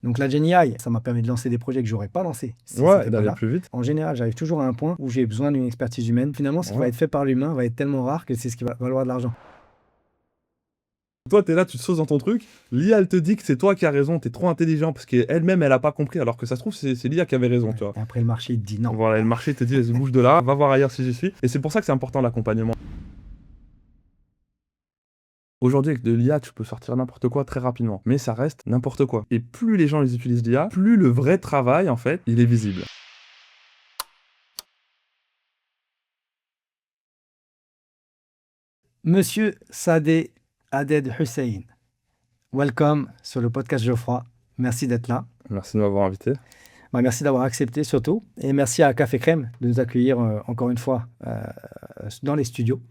Donc la Gen AI, ça m'a permis de lancer des projets que j'aurais pas lancés si Ouais, c'était et pas d'aller là. plus vite. En général, j'arrive toujours à un point où j'ai besoin d'une expertise humaine. Finalement, ce qui va Ouais. être fait par l'humain va être tellement rare que c'est ce qui va valoir de l'argent. Toi, t'es là, tu te sauces dans ton truc. L'IA, elle te dit que c'est toi qui as raison, t'es trop intelligent parce qu'elle-même, elle a pas compris, alors que ça se trouve, c'est l'IA qui avait raison, tu Ouais. vois. Et après, le marché il te dit non. Voilà, et le marché te dit, vas-y, bouge de là, va voir ailleurs si j'y suis. Et c'est pour ça que c'est important l'accompagnement. Aujourd'hui, avec de l'IA, tu peux sortir n'importe quoi très rapidement, mais ça reste n'importe quoi. Et plus les gens les utilisent l'IA, plus le vrai travail, en fait, il est visible. Monsieur Sadeh Aded Hussein, welcome sur le podcast Geoffroy. Merci d'être là. Merci de m'avoir invité. Bah, merci d'avoir accepté surtout. Et merci à Café Crème de nous accueillir encore une fois dans les studios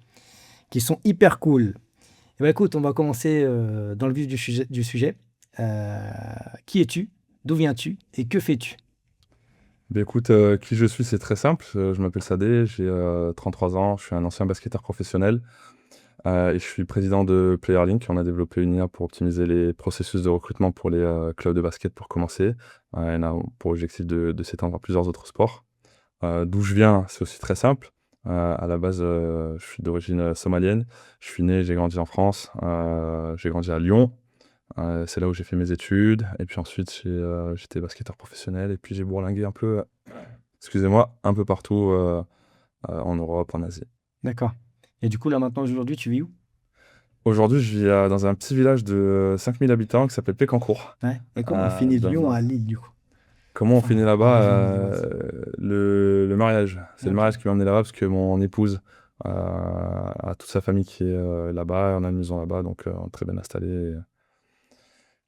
qui sont hyper cool. Eh ben, écoute, on va commencer dans le vif du sujet. Euh, qui es-tu? D'où viens-tu? Et que fais-tu? Ben écoute, qui je suis, c'est très simple. Je m'appelle Sadé, j'ai 33 ans, je suis un ancien basketteur professionnel et je suis président de PlayerLink. On a développé une IA pour optimiser les processus de recrutement pour les clubs de basket pour commencer. On a pour objectif de s'étendre à plusieurs autres sports. D'où je viens, c'est aussi très simple. À la base, je suis d'origine somalienne. Je suis né, j'ai grandi en France. J'ai grandi à Lyon. C'est là où j'ai fait mes études. Et puis ensuite, j'étais basketteur professionnel. Et puis j'ai bourlingué un peu, excusez-moi, un peu partout en Europe, en Asie. D'accord. Et du coup, là maintenant, aujourd'hui, tu vis où? Aujourd'hui, je vis dans un petit village de 5000 habitants qui s'appelle Pécancourt. Ouais. Et comment on finit de Lyon Dans un... à Lille, du coup? Comment on finit Enfin, en là-bas région lilloise. le mariage. C'est le Ok. mariage qui m'a emmené là-bas parce que mon épouse a toute sa famille qui est là-bas. On a une maison là-bas, donc on est très bien installé.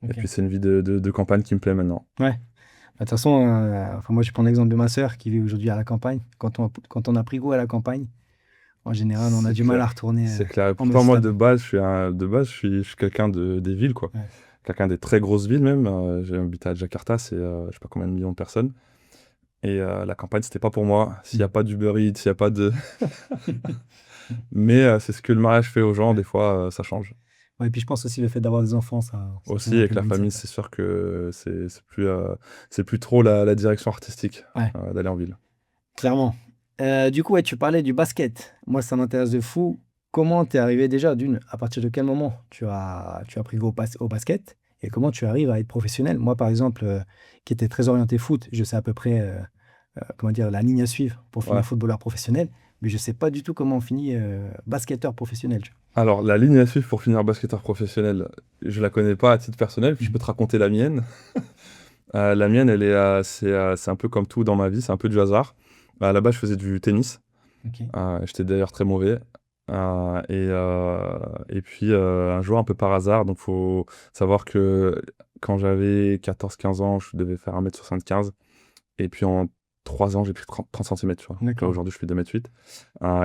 Et Ok. puis c'est une vie de campagne qui me plaît maintenant. Ouais. Bah, de toute façon, enfin, moi, je prends l'exemple de ma sœur qui vit aujourd'hui à la campagne. Quand on a pris goût à la campagne, en général, on a C'est du mal à clair. retourner C'est clair. Et en mode pourtant, moi, de stable. base, je suis quelqu'un des villes, quoi. Ouais. Quelqu'un des très grosses villes, même. J'ai habité à Jakarta, c'est je sais pas combien de millions de personnes. Et la campagne, c'était pas pour moi. S'il n'y a Mm. pas d'Uber Eats, s'il n'y a pas de. Mais c'est ce que le mariage fait aux gens, Ouais. des fois, ça change. Ouais, et puis je pense aussi le fait d'avoir des enfants, ça change Aussi, un avec peu le la famille, mindset. c'est sûr que c'est plus trop la direction artistique Ouais, d'aller en ville. clairement. Du coup, ouais, tu parlais du basket. Moi, ça m'intéresse de fou. Comment t'es arrivé déjà à partir de quel moment tu as pris goût au basket et comment tu arrives à être professionnel? Moi, par exemple, qui était très orienté foot, je sais à peu près comment dire, la ligne à suivre pour finir Ouais. footballeur professionnel, mais je sais pas du tout comment on finit basketteur professionnel. Tu Alors, la ligne à suivre pour finir basketteur professionnel, je la connais pas à titre personnel, puis vois. je peux te raconter la mienne. La mienne, c'est un peu comme tout dans ma vie, c'est un peu du hasard. À la base, je faisais du tennis. Ok. J'étais d'ailleurs très mauvais. Et puis, un jour, un peu par hasard, donc faut savoir que quand j'avais 14 15 ans, je devais faire 1m75. Et puis, en 3 ans, j'ai pris 30 cm, tu vois. Donc là, D'accord. aujourd'hui, je fais 2m8.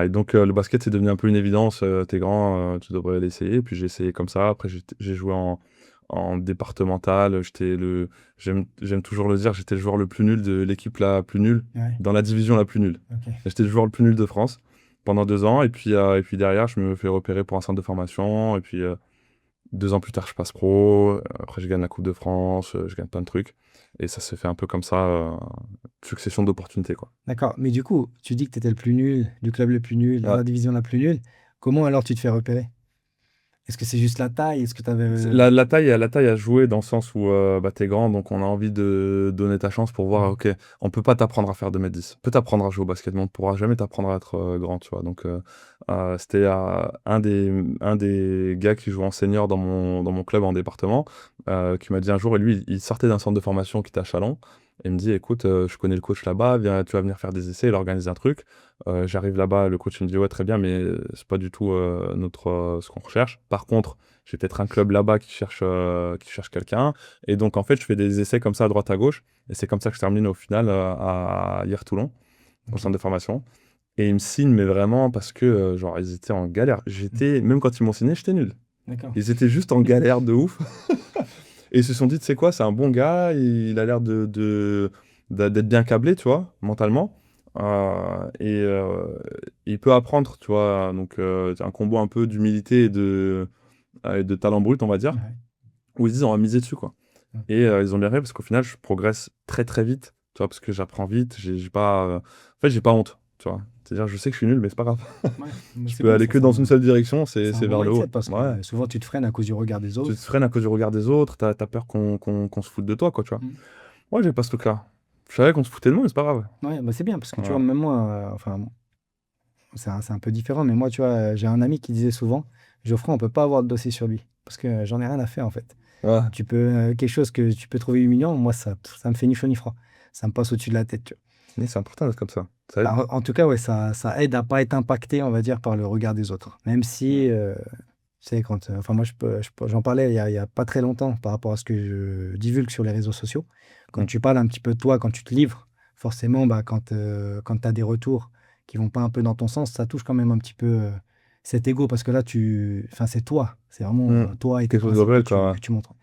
Et donc, le basket, c'est devenu un peu une évidence. T'es grand, tu devrais l'essayer. Puis, j'ai essayé comme ça. Après, j'ai joué en départemental. J'aime toujours le dire, j'étais le joueur le plus nul de l'équipe la plus nulle, Ouais. dans la division la plus nulle. Ok. J'étais le joueur le plus nul de France pendant 2 ans. Et puis derrière, je me fais repérer pour un centre de formation. Et puis 2 ans plus tard, je passe pro. Après, je gagne la Coupe de France. Je gagne plein de trucs. Et ça se fait un peu comme ça, succession d'opportunités, quoi. D'accord. Mais du coup, tu dis que tu étais le plus nul, du club le plus nul, dans Ouais. la division la plus nulle. Comment alors tu te fais repérer? Est-ce que c'est juste la taille? Est-ce que tu avais... La taille a joué dans le sens où bah, t'es grand, donc on a envie de donner ta chance pour voir, ok, on peut pas t'apprendre à faire 2m10. On peut t'apprendre à jouer au basket, mais on pourra jamais t'apprendre à être grand, tu vois. Donc c'était un des gars qui joue en senior dans mon club en département, qui m'a dit un jour, et lui, il sortait d'un centre de formation qui était à Châlons, et il me dit, écoute, je connais le coach là-bas, tu vas venir faire des essais, il organise un truc. J'arrive là-bas, le coach il me dit, ouais, très bien, mais c'est pas du tout ce qu'on recherche. Par contre, j'ai peut-être un club là-bas qui cherche quelqu'un. Et donc, en fait, je fais des essais comme ça à droite à gauche. Et c'est comme ça que je termine au final à Hier-Toulon, au Ok. centre de formation. Et ils me signent, mais vraiment parce que, genre, ils étaient en galère. Même quand ils m'ont signé, j'étais nul. D'accord. Ils étaient juste en galère de ouf. Et ils se sont dit, tu sais quoi, c'est un bon gars, il a l'air d'être bien câblé, tu vois, mentalement. Et il peut apprendre, tu vois. Donc, c'est un combo un peu d'humilité et de talent brut, on va dire, Ouais. où ils se disent on va miser dessus, quoi. Et ils ont bien fait parce qu'au final, je progresse très très vite, tu vois, parce que j'apprends vite, j'ai pas, en fait, j'ai pas honte, tu vois. C'est-à-dire, je sais que je suis nul, mais c'est pas grave. Ouais, mais Je c'est peux bien, aller ça, que dans une seule direction, c'est un c'est bon vers le mindset haut. parce Ouais. que souvent tu te freines à cause du regard des Tu te autres. freines à cause du regard des autres, t'as peur qu'on se foute de toi, quoi, tu vois. Mm. Moi, j'ai pas ce truc-là. Je savais qu'on se foutait de moi, mais c'est pas grave. Ouais, bah c'est bien parce que tu vois, Voilà. même moi, enfin, c'est un peu différent, mais moi, tu vois, j'ai un ami qui disait souvent, Geoffroy, on peut pas avoir de dossier sur lui parce que j'en ai rien à faire en fait. Ouais. Quelque chose que tu peux trouver humiliant, moi, ça me fait ni chaud ni froid. Ça me passe au-dessus de la tête, tu vois. Mais c'est important d'être comme ça. Ça aide. Bah, en tout cas, ouais, ça aide à pas être impacté, on va dire, par le regard des autres. Même si, tu sais, enfin, moi, j'en parlais il y a pas très longtemps par rapport à ce que je divulgue sur les réseaux sociaux. Quand Mm. tu parles un petit peu de toi, quand tu te livres, forcément, bah, quand tu as des retours qui vont pas un peu dans ton sens, ça touche quand même un petit peu cet ego parce que là, enfin, c'est toi. C'est vraiment Mm. toi et tes Quelque chose de principes vrai, quoi. que tu montres.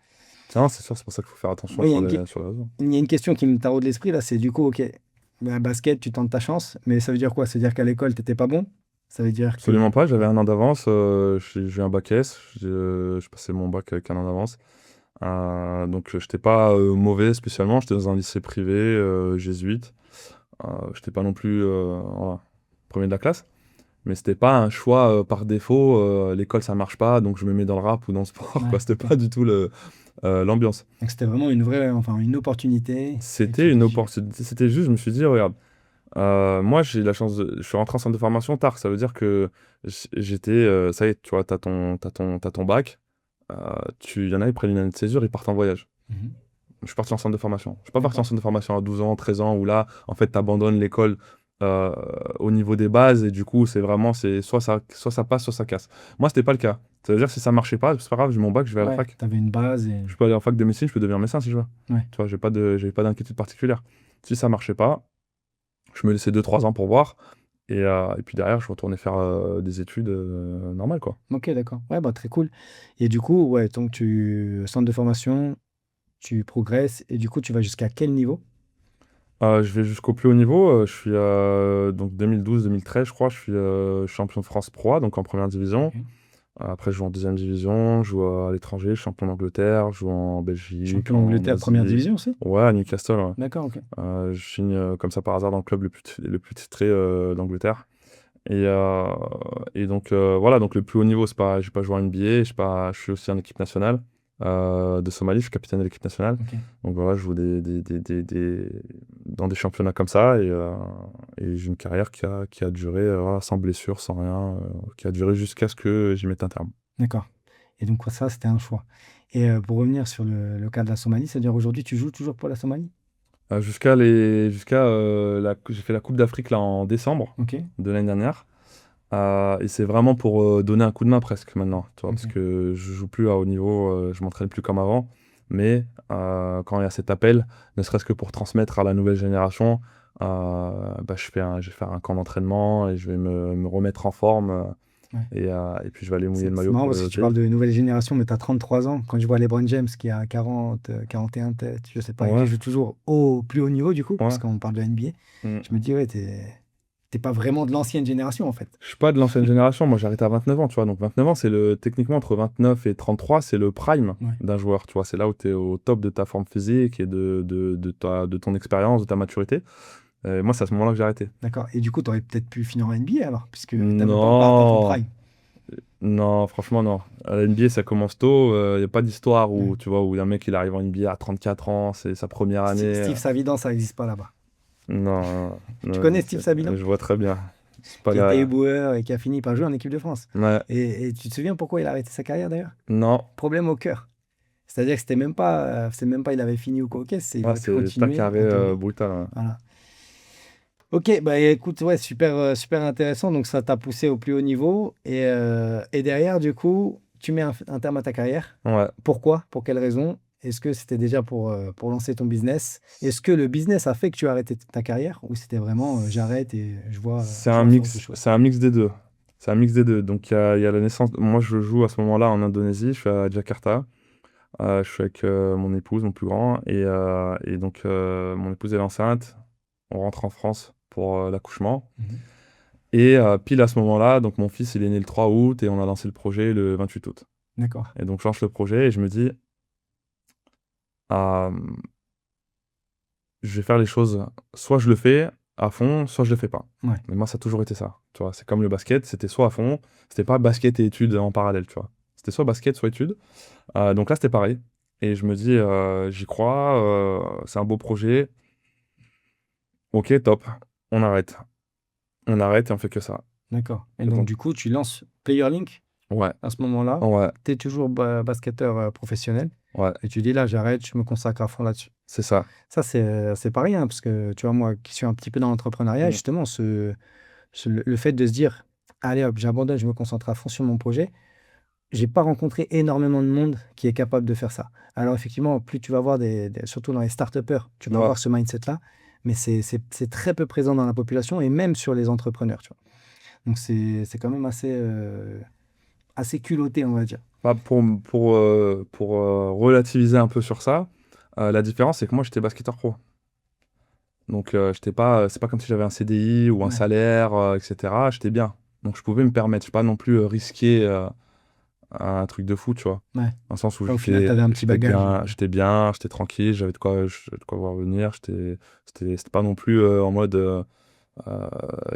Tiens, c'est sûr, c'est pour ça qu'il faut faire attention Oui, sur sur les réseaux. il y a une question qui me taraude l'esprit là, c'est du coup, ok, bah, basket, tu tentes ta chance, mais ça veut dire quoi? Ça veut dire qu'à l'école, t'étais pas bon? Ça veut dire que. Absolument pas, j'avais un an d'avance, j'ai eu un bac S, je passais mon bac avec un an d'avance. Donc j'étais pas mauvais spécialement, j'étais dans un lycée privé jésuite. J'étais pas non plus voilà, premier de la classe, mais c'était pas un choix par défaut, l'école ça marche pas, donc je me mets dans le rap ou dans le sport, Ouais, quoi. C'était ok. pas du tout l'ambiance. Donc c'était vraiment une vraie, enfin une opportunité. Et C'était tu une dis, j'y vais. opportunité, c'était juste, je me suis dit, regarde, moi j'ai la chance je suis rentré en centre de formation tard, ça veut dire que j'étais, ça y est, tu vois, t'as ton bac, il y en a, ils prennent une année de césure, ils partent en voyage. Mhm. Je suis parti en centre de formation. Je suis pas parti en D'accord. centre de formation à 12 ans, 13 ans, où là, en fait, tu abandonnes l'école euh, au niveau des bases, et du coup, c'est vraiment, c'est soit ça passe, soit ça casse. Moi, c'était pas le cas. Ça veut dire, si ça marchait pas, c'est pas grave, j'ai mon bac, je vais à la Ouais, fac. t'avais une base et. Je peux aller en fac de médecine, je peux devenir médecin si je veux. Ouais. Tu vois, j'avais pas d'inquiétude particulière. Si ça marchait pas, je me laissais 2 3 ans pour voir, et puis derrière, je retournais faire des études normales, quoi. Ok, d'accord. Ouais, bah très cool. Et du coup, ouais, donc centre de formation, tu progresses et du coup, tu vas jusqu'à quel niveau? Je vais jusqu'au plus haut niveau. Je suis donc 2012-2013, je crois, je suis champion de France Pro A, donc en première division. Ok. Après, je joue en deuxième division, je joue à l'étranger, champion d'Angleterre, je joue en Belgique, Champion en Angleterre, première Asie. division aussi? Ouais, à Newcastle, ouais. D'accord, ok. Je signe comme ça par hasard dans le club le plus titré d'Angleterre. Et, euh, et donc, voilà, donc le plus haut niveau, c'est pas, j'ai pas joué en NBA, je suis aussi en équipe nationale de Somalie, je suis capitaine de l'équipe nationale. Ok. Donc voilà, je joue dans des championnats comme ça, et j'ai une carrière qui a duré voilà, sans blessure, sans rien, qui a duré jusqu'à ce que j'y mette un terme. D'accord. Et donc, ça, c'était un choix. Et pour revenir sur le cas de la Somalie, c'est-à-dire aujourd'hui, tu joues toujours pour la Somalie? J'ai fait la Coupe d'Afrique là en décembre Ok. de l'année dernière. Et c'est vraiment pour donner un coup de main presque maintenant, tu vois, parce Ok. que je joue plus à haut niveau, je m'entraîne plus comme avant. Mais quand il y a cet appel, ne serait-ce que pour transmettre à la nouvelle génération, bah, je vais faire un camp d'entraînement et je vais me remettre en forme, Ouais. et puis je vais aller mouiller le C'est maillot marrant pour parce que le tu parles pays. de nouvelle génération, mais tu as 33 ans. Quand je vois LeBron James qui a 40, 41 têtes, je sais pas, et qui Ouais, joue toujours au plus haut niveau, du coup, parce ouais. qu'on parle de NBA, Mm. je me dis, ouais, t'es pas vraiment de l'ancienne génération, en fait. Je suis pas de l'ancienne génération, moi j'ai arrêté à 29 ans, tu vois. Donc 29 ans, techniquement entre 29 et 33, c'est le prime Ouais. d'un joueur, tu vois. C'est là où tu es au top de ta forme physique et de ton expérience, de ta maturité. Moi, c'est à ce moment-là que j'ai arrêté. D'accord. Et du coup, tu aurais peut-être pu finir en NBA alors, puisque t'avais pas encore atteint ton Non, prime. non, franchement, non. À la NBA, ça commence tôt. Il n'y a pas d'histoire Ouais. où, tu vois, où un mec il arrive en NBA à 34 ans, c'est sa première année. Steve Savidan, ça n'existe pas là-bas. Non, Tu non, connais Steve Savidan? je vois très bien. C'est pas Qui était la... éboueur et qui a fini par jouer en équipe de France. Ouais, Et tu te souviens pourquoi il a arrêté sa carrière d'ailleurs? non, Problème au cœur. C'est-à-dire que c'est même pas il avait fini ou quoi, ok, il ouais, aurait pu c'est plaque continuer arrêt en théorie. brutal. Ouais. Voilà. Ok, bah écoute, ouais, super, super intéressant. Donc ça t'a poussé au plus haut niveau. Et derrière, du coup, tu mets un terme à ta carrière. Ouais. Pourquoi? Pour quelle raison? Est-ce que c'était déjà pour lancer ton business? Est-ce que le business a fait que tu as arrêté ta carrière? Ou c'était vraiment j'arrête et je vois faire autre chose? C'est un mix des deux. C'est un mix des deux. Donc il y a la naissance. Moi, je joue à ce moment-là en Indonésie. Je suis à Jakarta. Je suis avec mon épouse, mon plus grand, et donc mon épouse est enceinte. On rentre en France pour l'accouchement. Mhm. Et pile à ce moment-là, donc mon fils il est né le 3 août et on a lancé le projet le 28 août. D'accord. Et donc je lance le projet et je me dis, euh, je vais faire les choses, soit je le fais à fond, soit je le fais pas. Ouais. Mais moi, ça a toujours été ça. Tu vois, c'est comme le basket, c'était soit à fond, c'était pas basket et études en parallèle, tu vois. C'était soit basket, soit études. Donc là, c'était pareil. Et je me dis, j'y crois, c'est un beau projet. Ok, top. On arrête. On arrête et on fait que ça. D'accord. Et Et donc, donc, du coup, tu lances PlayerLink ouais, à ce moment-là. ouais, Tu es toujours basketteur professionnel. ouais, Et tu dis là, j'arrête, je me consacre à fond là-dessus. c'est ça. Ça, c'est pas rien, parce que tu vois, moi qui suis un petit peu dans l'entrepreneuriat, Mm. justement, le fait de se dire, allez hop, j'abandonne, je me concentre à fond sur mon projet, j'ai pas rencontré énormément de monde qui est capable de faire ça. Alors, effectivement, plus tu vas voir, surtout dans les start-upers, tu vas Ouais. voir ce mindset-là, mais c'est très peu présent dans la population et même sur les entrepreneurs, tu vois. Donc, c'est quand même assez culotté, on va dire. Bah, pour relativiser un peu sur ça, la différence, c'est que moi, j'étais basketteur pro. Donc, c'est pas comme si j'avais un CDI ou un Ouais, salaire, etc. J'étais bien. Donc, je pouvais me permettre. Je pas non plus risquer un truc de fou, tu vois. ouais. Dans le sens où Ouais, au final, tu avais un petit bagage. j'étais bien, j'étais tranquille, de quoi voir venir. C'était pas non plus en mode. Euh,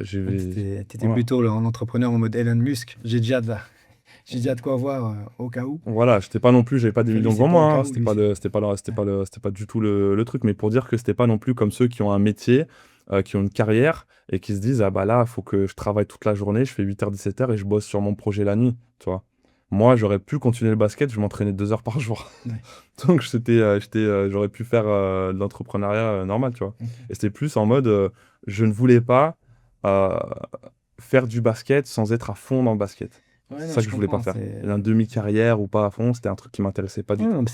j'ai, T'étais voilà. plutôt un entrepreneur en mode Elon Musk. J'ai déjà de quoi voir au cas où. Voilà, j'étais pas non plus, j'avais pas des Enfin, lui, millions c'est devant pas au moi, cas hein. où, lui, c'est. Ouais. C'était pas du tout le truc. Mais pour dire que c'était pas non plus comme ceux qui ont un métier, qui ont une carrière et qui se disent, ah bah là, il faut que je travaille toute la journée, je fais 8h-17h et je bosse sur mon projet la nuit, tu vois. Moi, j'aurais pu continuer le basket, je m'entraînais 2 heures par jour. Ouais. Donc, j'aurais pu faire de l'entrepreneuriat normal, tu vois. Ok. Et c'était plus en mode, je ne voulais pas euh, faire du basket sans être à fond dans le basket. Ouais, C'est non, ça je que je voulais pas comprends. faire. Un demi-carrière ou pas à fond, c'était un truc qui m'intéressait pas du Ouais, tout. non, mais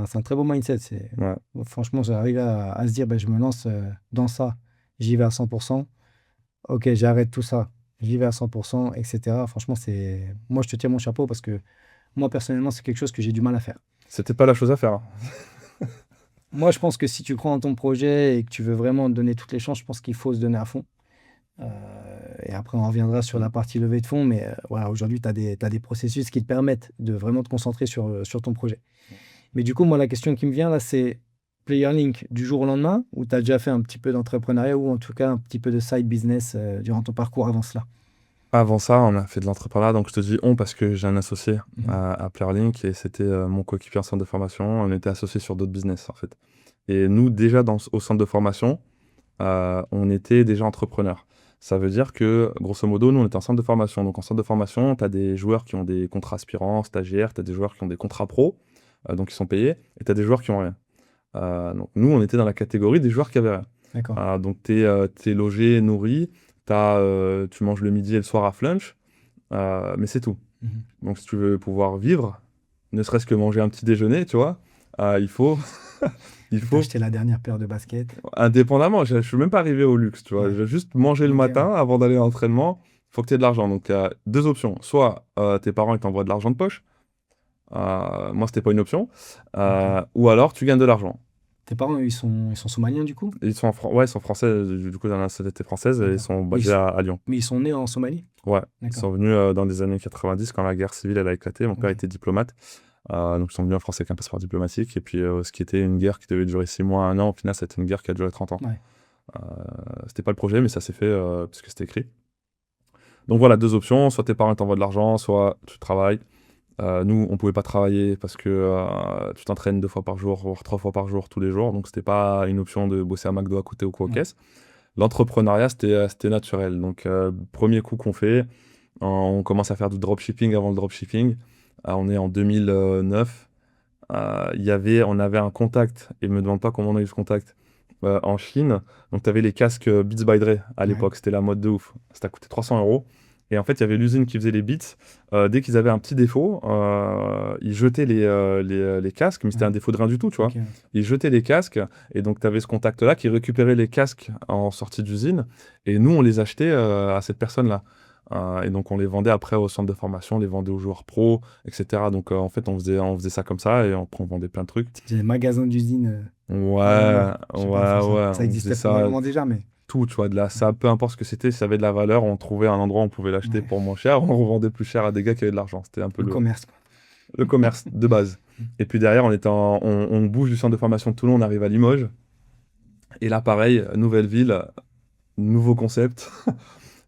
c'est un très beau mindset. Ouais. Franchement, j'arrive à se dire, ben, je me lance dans ça, j'y vais à 100%. Ok, j'arrête tout ça, j'y vais à 100%, etc. Franchement, moi, je te tire mon chapeau parce que moi, personnellement, c'est quelque chose que j'ai du mal à faire. C'était pas la chose à faire, hein. Moi, je pense que si tu crois en ton projet et que tu veux vraiment te donner toutes les chances, je pense qu'il faut se donner à fond. Et après, on reviendra sur la partie levée de fonds, mais voilà, aujourd'hui, t'as des processus qui te permettent de vraiment te concentrer sur ton projet. Mais du coup, moi, la question qui me vient là, c'est PlayerLink du jour au lendemain, ou tu as déjà fait un petit peu d'entrepreneuriat, ou en tout cas un petit peu de side business durant ton parcours avant cela? Avant ça, on a fait de l'entrepreneuriat, donc je te dis on parce que j'ai un associé Mhm. à Playerlink et c'était mon coéquipier en centre de formation. On était associés sur d'autres business en fait. Et nous, déjà au centre de formation, on était déjà entrepreneurs. Ça veut dire que, grosso modo, nous, on était en centre de formation. Donc, en centre de formation, tu as des joueurs qui ont des contrats aspirants, stagiaires, tu as des joueurs qui ont des contrats pro, donc ils sont payés, et tu as des joueurs qui ont rien. Donc, nous, on était dans la catégorie des joueurs qui avaient rien. D'accord. Donc, tu es logé, nourri, tu manges le midi et le soir à flunch, mais c'est tout. Mhm. Donc, si tu veux pouvoir vivre, ne serait-ce que manger un petit déjeuner, tu vois, il faut, il Tu t'as faut acheté la dernière paire de baskets. indépendamment, je suis même pas arrivé au luxe, tu vois. Ouais. J'ai juste mangé le Ok, ouais. matin avant d'aller à l'entraînement. Faut que tu aies de l'argent. Donc, il y a deux options. Soit tes parents ils t'envoient de l'argent de poche. Moi, c'était pas une option. Ok. Ou alors, tu gagnes de l'argent. Tes parents, ils sont somaliens du coup? Ouais, ils sont français. Du coup, dans la nationalité française et ils D'accord. sont basés à Lyon. Mais ils sont nés en Somalie? Ouais. Ils D'accord. sont venus dans les années 90 quand la guerre civile elle a éclaté. Mon père Ok. était diplomate. Donc, ils sont venus en France avec un passeport diplomatique. Et puis, ce qui était une guerre qui devait durer 6 mois, 1 an, au final, c'était une guerre qui a duré 30 ans. Ouais. Euh, C'était pas le projet, mais ça s'est fait parce que c'était écrit. Donc voilà, deux options. Soit tes parents t'envoient de l'argent, soit tu travailles. Nous, on pouvait pas travailler parce que tu t'entraînes 2 fois par jour, voire 3 fois par jour, tous les jours. Donc c'était pas une option de bosser à McDo à côté ou quoi aux Ouais. caisses. L'entrepreneuriat, c'était naturel. Donc premier coup qu'on fait, on commence à faire du dropshipping avant le dropshipping. On est en 2009. On avait un contact, et me demande pas comment on a eu ce contact, en Chine. Donc, tu avais les casques Beats by Dre à Ouais. l'époque, c'était la mode de ouf. Ça coûté 300 euros. Et en fait, il y avait l'usine qui faisait les beats. Dès qu'ils avaient un petit défaut, ils jetaient les casques, mais c'était un Ouais. défaut de rien du tout, tu vois. Ok. Ouais. Ils jetaient les casques, et donc tu avais ce contact-là qui récupérait les casques en sortie d'usine, et nous, on les achetait à cette personne-là. Et donc, on les vendait après au centre de formation, on les vendait aux joueurs pros, etc. Donc, en fait, on faisait ça comme ça, et après, on vendait plein de trucs. J'ai des magasins d'usine avant Ouais, l'heure. Je sais pas en ouais, France, hein. ouais, Ça on faisait existait ça, probablement déjà, mais. tout, tu vois, de là, ça, peu importe ce que c'était, si ça avait de la valeur, on trouvait un endroit où on pouvait l'acheter Ouais. pour moins cher, on revendait plus cher à des gars qui avaient de l'argent. C'était un peu Le commerce, quoi. le commerce de base. Et puis derrière, on bouge du centre de formation de Toulon, on arrive à Limoges. Et là, pareil, nouvelle ville, nouveau concept.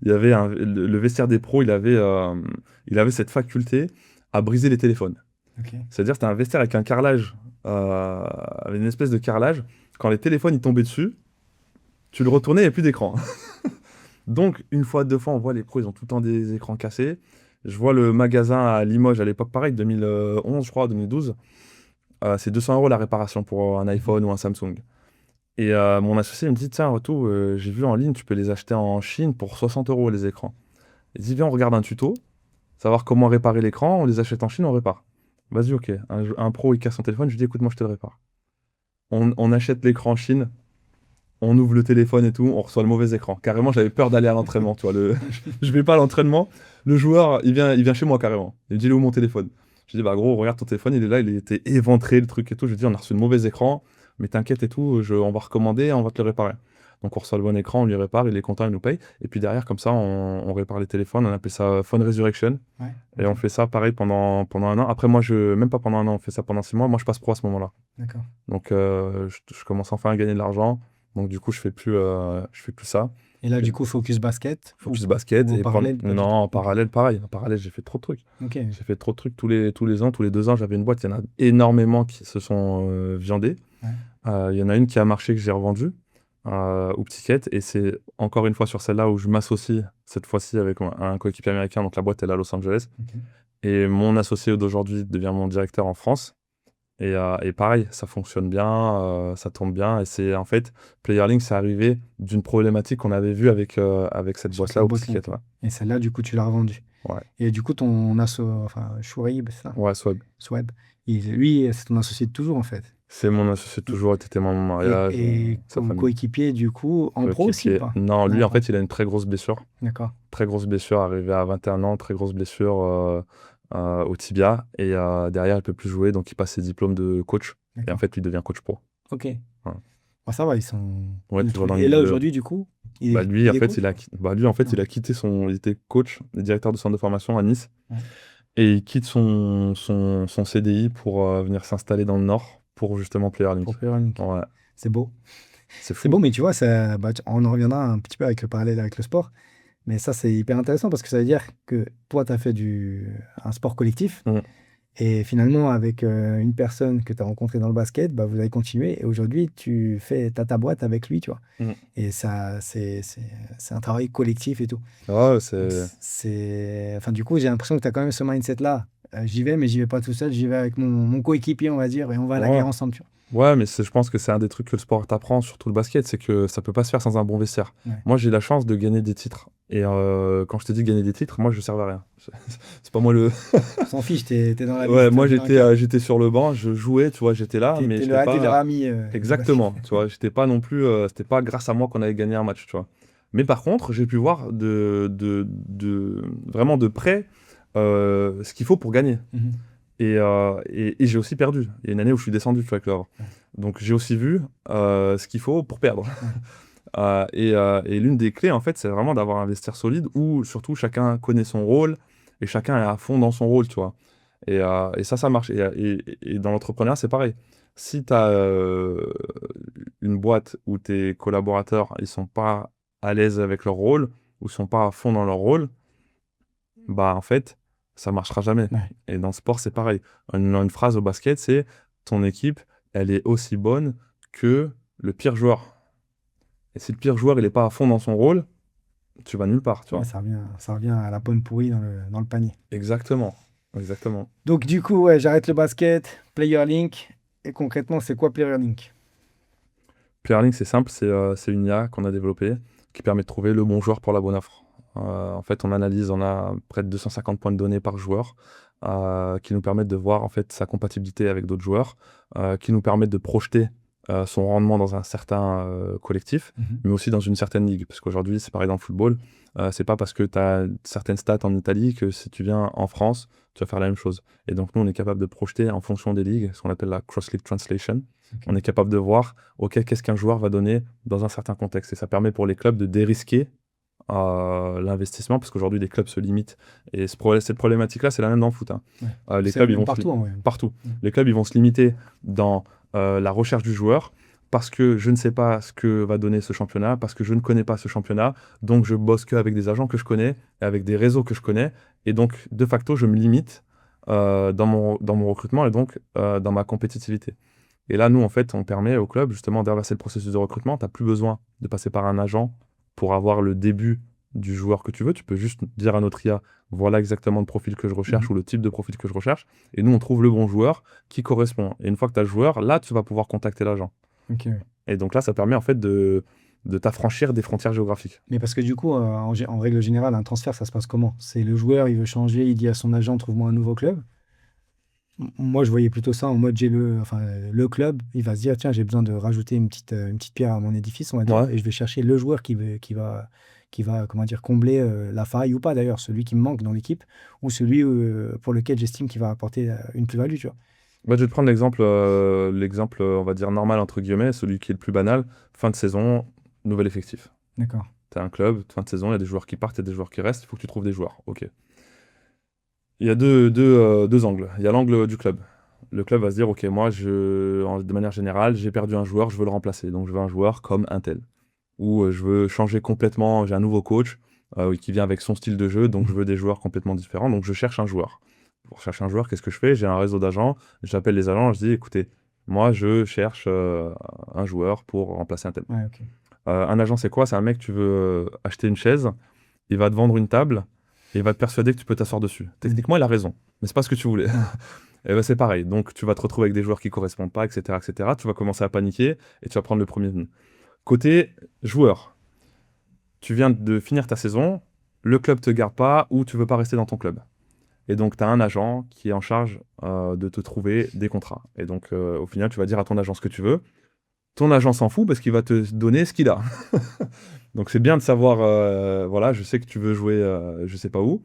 Il y avait le vestiaire des pros, il avait cette faculté à briser les téléphones. Ok. C'est-à-dire, c'était un vestiaire avec un carrelage, avec une espèce de carrelage. Quand les téléphones ils tombaient dessus, tu le retournais, il n'y avait plus d'écran. Donc, une fois, deux fois, on voit les pros, ils ont tout le temps des écrans cassés. Je vois le magasin à Limoges à l'époque, pareil, 2011, je crois, 2012. C'est 200 € la réparation pour un iPhone ou un Samsung. Et mon associé me dit, tiens, Retour, j'ai vu en ligne, tu peux les acheter en Chine pour 60 € les écrans. Il dit, viens, on regarde un tuto, savoir comment réparer l'écran, on les achète en Chine, on répare. Vas-y, ok. Un pro, il casse son téléphone, je lui dis, écoute, moi, je te le répare. On achète l'écran en Chine, on ouvre le téléphone et tout, on reçoit le mauvais écran. Carrément, j'avais peur d'aller à l'entraînement, tu vois. Je vais pas à l'entraînement, le joueur, il vient chez moi carrément. Il me dit, il est où mon téléphone? Je dis, bah gros, regarde ton téléphone, il est là, il était éventré, le truc et tout. Je lui dis, on a reçu le mauvais écran, mais t'inquiète et tout, on va recommander, on va te le réparer. Donc on reçoit le bon écran, on lui répare, il est content, il nous paye. Et puis derrière, comme ça, on répare les téléphones, on appelle ça Phone Resurrection. Ouais. Et Ok. on fait ça pareil pendant un an. Après, moi, même pas pendant un an, on fait ça pendant 6 mois. Moi, je passe pro à ce moment-là. D'accord. Donc je commence enfin à gagner de l'argent. Donc du coup, je fais plus ça. Et là, Puis, du coup, focus basket focus basket. ou en Et parallèle, pas du non, tout. en parallèle, pareil. En parallèle, j'ai fait trop de trucs. Ok. J'ai fait trop de trucs tous les ans, tous les 2 ans. J'avais une boîte. Il y en a énormément qui se sont viandés. Ouais. Il y en a une qui a marché que j'ai revendue au Ticket. Et c'est encore une fois sur celle-là où je m'associe cette fois-ci avec un coéquipier américain. Donc la boîte elle est à Los Angeles. Ok. Et mon associé d'aujourd'hui devient mon directeur en France. Et pareil, ça fonctionne bien, ça tourne bien. Et c'est en fait, PlayerLink, c'est arrivé d'une problématique qu'on avait vue avec cette Sur boîte-là cette au boîte-là. Ticket. Ouais. Et celle-là, du coup, tu l'as revendue. Ouais, Et du coup, ton asso, enfin, Shourib, c'est ça? ouais, Swab. Sweb. Lui, c'est ton associé de toujours, en fait. C'est mon associé Et, toujours, était témoin de mon mariage, et sa famille. coéquipier, du coup, en pro aussi ou Coéquipier. pas? Non, lui, Non, en pas. fait, il a une très grosse blessure. D'accord. Très grosse blessure, arrivé à 21 ans, très grosse blessure au tibia. Et derrière, il peut plus jouer, donc il passe ses diplômes de coach. Et en D'accord. fait, lui devient coach pro. Ok. Voilà. Bon, ça va, ils sont. Ouais, Ils ont toujours dans trouvé. le Et là, milieu. aujourd'hui, du coup, Bah lui, en il est fait, coach? il a quitté il était coach, directeur de centre de formation à Nice, Ouais. et il quitte son CDI pour venir s'installer dans le Nord pour justement PlayerLink. Pour PlayerLink. Ouais, C'est beau. c'est C'est fou. beau, mais tu vois, on en reviendra un petit peu avec le parallèle avec le sport. Mais ça, c'est hyper intéressant parce que ça veut dire que toi, tu as fait un sport collectif. Mm. Et finalement, avec une personne que tu as rencontrée dans le basket, bah, vous avez continué. Et aujourd'hui, t'as ta boîte avec lui, tu vois. Mm. Et ça, c'est un travail collectif et tout. Ah, ouais, Donc, enfin, du coup, j'ai l'impression que tu as quand même ce mindset-là. J'y vais, mais j'y vais pas tout seul. J'y vais avec mon coéquipier, on va dire, et on va à la Ouais. guerre ensemble, tu vois. Ouais, mais je pense que c'est un des trucs que le sport t'apprend, surtout le basket, c'est que ça peut pas se faire sans un bon vestiaire. Ouais. Moi, j'ai la chance de gagner des titres. Et quand je te dis gagner des titres, moi, je servais à rien. C'est pas moi le. On s'en fiche, t'es dans la Ouais, liste. moi, T'es dans le cadre. j'étais sur le banc, je jouais, tu vois, j'étais là, mais T'es j'étais t'es le pas. Rami du Exactement, basket. tu vois, j'étais pas non plus, c'était pas grâce à moi qu'on avait gagné un match, tu vois. Mais par contre, j'ai pu voir vraiment de près ce qu'il faut pour gagner. Mhm. Et j'ai aussi perdu. Il y a une année où je suis descendu, tu vois, avec le Havre. Ouais. Donc j'ai aussi vu ce qu'il faut pour perdre. Et l'une des clés, en fait, c'est vraiment d'avoir un vestiaire solide où surtout chacun connaît son rôle et chacun est à fond dans son rôle, tu vois. Et ça marche. Et dans l'entrepreneuriat, c'est pareil. Si tu as une boîte où tes collaborateurs ils sont pas à l'aise avec leur rôle ou sont pas à fond dans leur rôle, bah en fait, ça marchera jamais. Ouais. Et dans le sport, c'est pareil. Une phrase au basket, c'est ton équipe, elle est aussi bonne que le pire joueur. Et si le pire joueur, il est pas à fond dans son rôle, tu vas nulle part, tu Ouais, vois. ça revient à la pomme pourrie dans le panier. Exactement. Exactement. Donc, du coup, ouais, j'arrête le basket, PlayerLink. Et concrètement, c'est quoi PlayerLink? PlayerLink, c'est simple, c'est une IA qu'on a développée qui permet de trouver le bon joueur pour la bonne offre. En fait, on a près de 250 points de données par joueur qui nous permettent de voir en fait sa compatibilité avec d'autres joueurs, qui nous permettent de projeter son rendement dans un certain collectif, Mhm. mais aussi dans une certaine ligue. Parce qu'aujourd'hui, c'est pareil dans le football, c'est pas parce que tu as certaines stats en Italie que si tu viens en France, tu vas faire la même chose. Et donc, nous, on est capable de projeter en fonction des ligues, ce qu'on appelle la cross-league translation. Ok. On est capable de voir, OK, qu'est-ce qu'un joueur va donner dans un certain contexte. Et ça permet pour les clubs de dérisquer l'investissement, parce qu'aujourd'hui, les clubs se limitent. Et cette problématique-là, c'est la même dans le foot, hein. Ouais. Les C'est clubs, ils même vont partout, en vrai. partout. Mm. Les clubs, ils vont se limiter dans la recherche du joueur, parce que je ne sais pas ce que va donner ce championnat, parce que je ne connais pas ce championnat, donc je bosse qu'avec des agents que je connais, et avec des réseaux que je connais, et donc, de facto, je me limite dans mon recrutement et donc dans ma compétitivité. Et là, nous, en fait, on permet au club justement d'inverser le processus de recrutement. Tu n'as plus besoin de passer par un agent pour avoir le début du joueur que tu veux. Tu peux juste dire à notre IA, voilà exactement le profil que je recherche Mhm. ou le type de profil que je recherche. Et nous, on trouve le bon joueur qui correspond. Et une fois que tu as le joueur, là, tu vas pouvoir contacter l'agent. Ok, ouais. Et donc là, ça permet en fait de t'affranchir des frontières géographiques. Mais parce que du coup, en règle générale, un transfert, ça se passe comment? C'est le joueur, il veut changer, il dit à son agent, trouve-moi un nouveau club. Moi, je voyais plutôt ça en mode, le club, il va se dire, tiens, j'ai besoin de rajouter une petite pierre à mon édifice, on va dire, Ouais. et je vais chercher le joueur qui va, comment dire, combler la faille ou pas d'ailleurs, celui qui me manque dans l'équipe, ou celui pour lequel j'estime qu'il va apporter une plus-value, tu vois. Bah, je vais te prendre l'exemple, on va dire normal, entre guillemets, celui qui est le plus banal. Fin de saison, nouvel effectif. D'accord. Tu as un club, fin de saison, il y a des joueurs qui partent, il y a des joueurs qui restent, il faut que tu trouves des joueurs. Ok. Il y a deux angles. Il y a l'angle du club. Le club va se dire, ok, moi, de manière générale, j'ai perdu un joueur, je veux le remplacer. Donc, je veux un joueur comme un tel. Ou je veux changer complètement, j'ai un nouveau coach qui vient avec son style de jeu, donc je veux des joueurs complètement différents. Donc, je cherche un joueur. Pour chercher un joueur, qu'est-ce que je fais? J'ai un réseau d'agents, j'appelle les agents, je dis, écoutez, moi, je cherche un joueur pour remplacer un tel. Ouais, ok. Un agent, c'est quoi? C'est un mec, tu veux acheter une chaise, il va te vendre une table et il va te persuader que tu peux t'asseoir dessus. Techniquement, il a raison, mais c'est pas ce que tu voulais. Et ben, c'est pareil. Donc, tu vas te retrouver avec des joueurs qui correspondent pas, etc., etc. Tu vas commencer à paniquer et tu vas prendre le premier venu. Côté joueur, tu viens de finir ta saison, le club te garde pas ou tu veux pas rester dans ton club. Et donc, tu as un agent qui est en charge de te trouver des contrats. Et donc, au final, tu vas dire à ton agent ce que tu veux. Ton agent s'en fout parce qu'il va te donner ce qu'il a. Donc c'est bien de savoir, voilà, je sais que tu veux jouer, je sais pas où.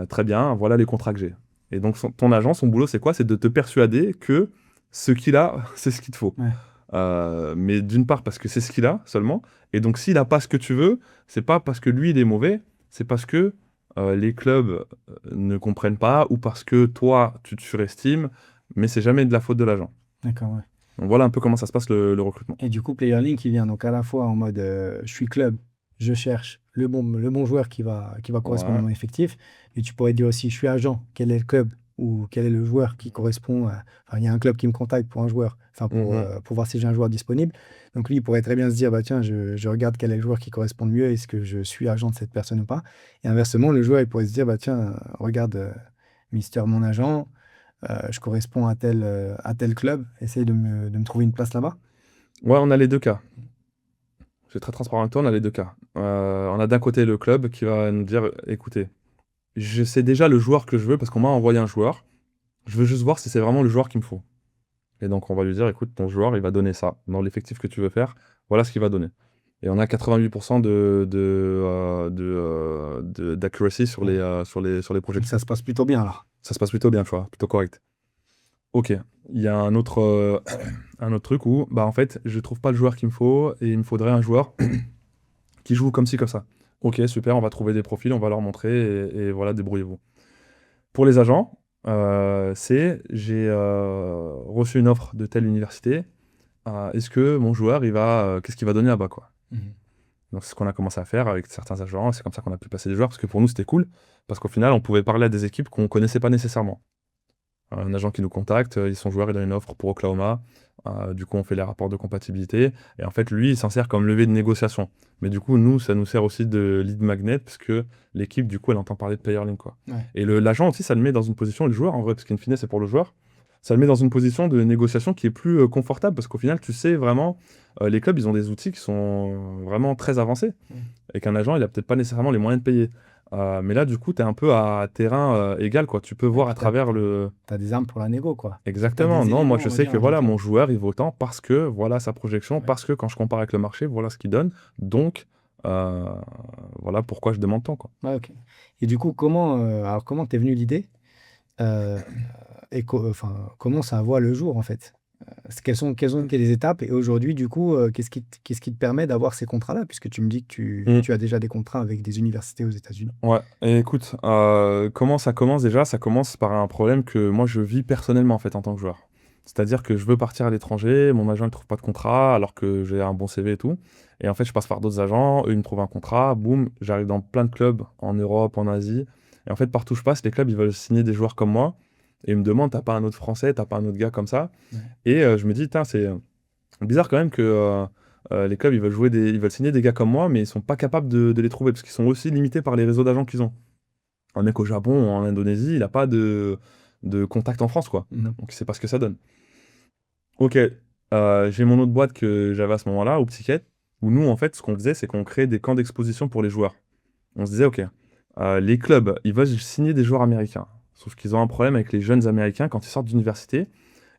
Très bien, voilà les contrats que j'ai. Et donc ton agent, son boulot, c'est quoi? C'est de te persuader que ce qu'il a, c'est ce qu'il te faut. Ouais. Mais d'une part parce que c'est ce qu'il a seulement. Et donc s'il n'a pas ce que tu veux, c'est pas parce que lui il est mauvais, c'est parce que les clubs ne comprennent pas ou parce que toi tu te surestimes. Mais c'est jamais de la faute de l'agent. D'accord, ouais. Donc voilà un peu comment ça se passe le recrutement. Et du coup, PlayerLink, il vient donc à la fois en mode je suis club, je cherche le bon joueur qui va correspondre à Ouais. mon effectif. Et tu pourrais dire aussi, je suis agent, quel est le club ou quel est le joueur qui correspond à. Enfin, il y a un club qui me contacte pour un joueur, enfin Mhm. pour voir si j'ai un joueur disponible. Donc lui, il pourrait très bien se dire, bah tiens, je regarde quel est le joueur qui correspond le mieux, est-ce que je suis agent de cette personne ou pas. Et inversement, le joueur, il pourrait se dire, bah tiens, regarde, Mister mon agent, je corresponds à tel club, essaye de me trouver une place là-bas. Ouais, on a les deux cas. Je suis très transparent avec toi, on a les deux cas. On a d'un côté le club qui va nous dire, écoutez, je sais déjà le joueur que je veux parce qu'on m'a envoyé un joueur. Je veux juste voir si c'est vraiment le joueur qu'il me faut. Et donc on va lui dire, écoute, ton joueur, il va donner ça. Dans l'effectif que tu veux faire, voilà ce qu'il va donner. Et on a 88% d'accuracy sur les Donc projections. ça se passe plutôt bien alors. Ça se passe plutôt bien, tu vois, plutôt correct. Ok, il y a un autre truc où, bah en fait, je trouve pas le joueur qu'il me faut et il me faudrait un joueur qui joue comme ci, comme ça. Ok, super, on va trouver des profils, on va leur montrer et voilà, débrouillez-vous. Pour les agents, j'ai reçu une offre de telle université. Est-ce que mon joueur, qu'est-ce qu'il va donner là-bas, quoi? Mhm. Donc c'est ce qu'on a commencé à faire avec certains agents. C'est comme ça qu'on a pu passer des joueurs parce que pour nous c'était cool parce qu'au final on pouvait parler à des équipes qu'on connaissait pas nécessairement. Un agent qui nous contacte, son joueur il a une offre pour Oklahoma. Du coup, on fait les rapports de compatibilité. Et en fait, lui, il s'en sert comme levier de négociation. Mais du coup, nous, ça nous sert aussi de lead magnet parce que l'équipe, du coup, elle entend parler de PlayerLink, quoi. Ouais. Et l'agent aussi, ça le met dans une position, le joueur, en vrai, parce qu'in fine, c'est pour le joueur, ça le met dans une position de négociation qui est plus confortable parce qu'au final, tu sais vraiment, les clubs, ils ont des outils qui sont vraiment très avancés et qu'un agent, il a peut-être pas nécessairement les moyens de payer. Mais là, du coup, tu es un peu à terrain égal, quoi. Tu peux Et voir puis à travers le. t'as des armes pour la négo, quoi. T'as Exactement. des Non, moi éléments, je on va sais dire, que à voilà, ajouter. mon joueur il vaut tant parce que voilà sa projection, Ouais. parce que quand je compare avec le marché, voilà ce qu'il donne. Donc euh, voilà pourquoi je demande tant, quoi. Ouais, ok. Et du coup, alors comment t'es venu l'idée, et enfin, comment ça voit le jour, en fait? Quelles ont été les étapes? Et aujourd'hui, du coup, qu'est-ce qui te permet d'avoir ces contrats-là? Puisque tu me dis que Mm. tu as déjà des contrats avec des universités aux États-Unis. Ouais, et écoute, comment ça commence déjà? Ça commence par un problème que moi je vis personnellement en fait en tant que joueur. C'est-à-dire que je veux partir à l'étranger, mon agent ne trouve pas de contrat alors que j'ai un bon CV et tout. Et en fait, je passe par d'autres agents, eux ils me trouvent un contrat, boum, j'arrive dans plein de clubs en Europe, en Asie. Et en fait, partout où je passe, les clubs ils veulent signer des joueurs comme moi. Et ils me demandent, t'as pas un autre Français, t'as pas un autre gars comme ça? Ouais. Et je me dis, putain, c'est bizarre quand même que les clubs ils veulent signer des gars comme moi, mais ils sont pas capables de les trouver parce qu'ils sont aussi limités par les réseaux d'agents qu'ils ont. Un mec au Japon ou en Indonésie, il a pas de contact en France, quoi. Non. Donc il sait pas ce que ça donne. Ok, j'ai mon autre boîte que j'avais à ce moment-là, au Psyket, où nous, en fait, ce qu'on faisait, c'est qu'on créait des camps d'exposition pour les joueurs. On se disait, ok, les clubs, ils veulent signer des joueurs américains. Sauf qu'ils ont un problème avec les jeunes américains, quand ils sortent d'université,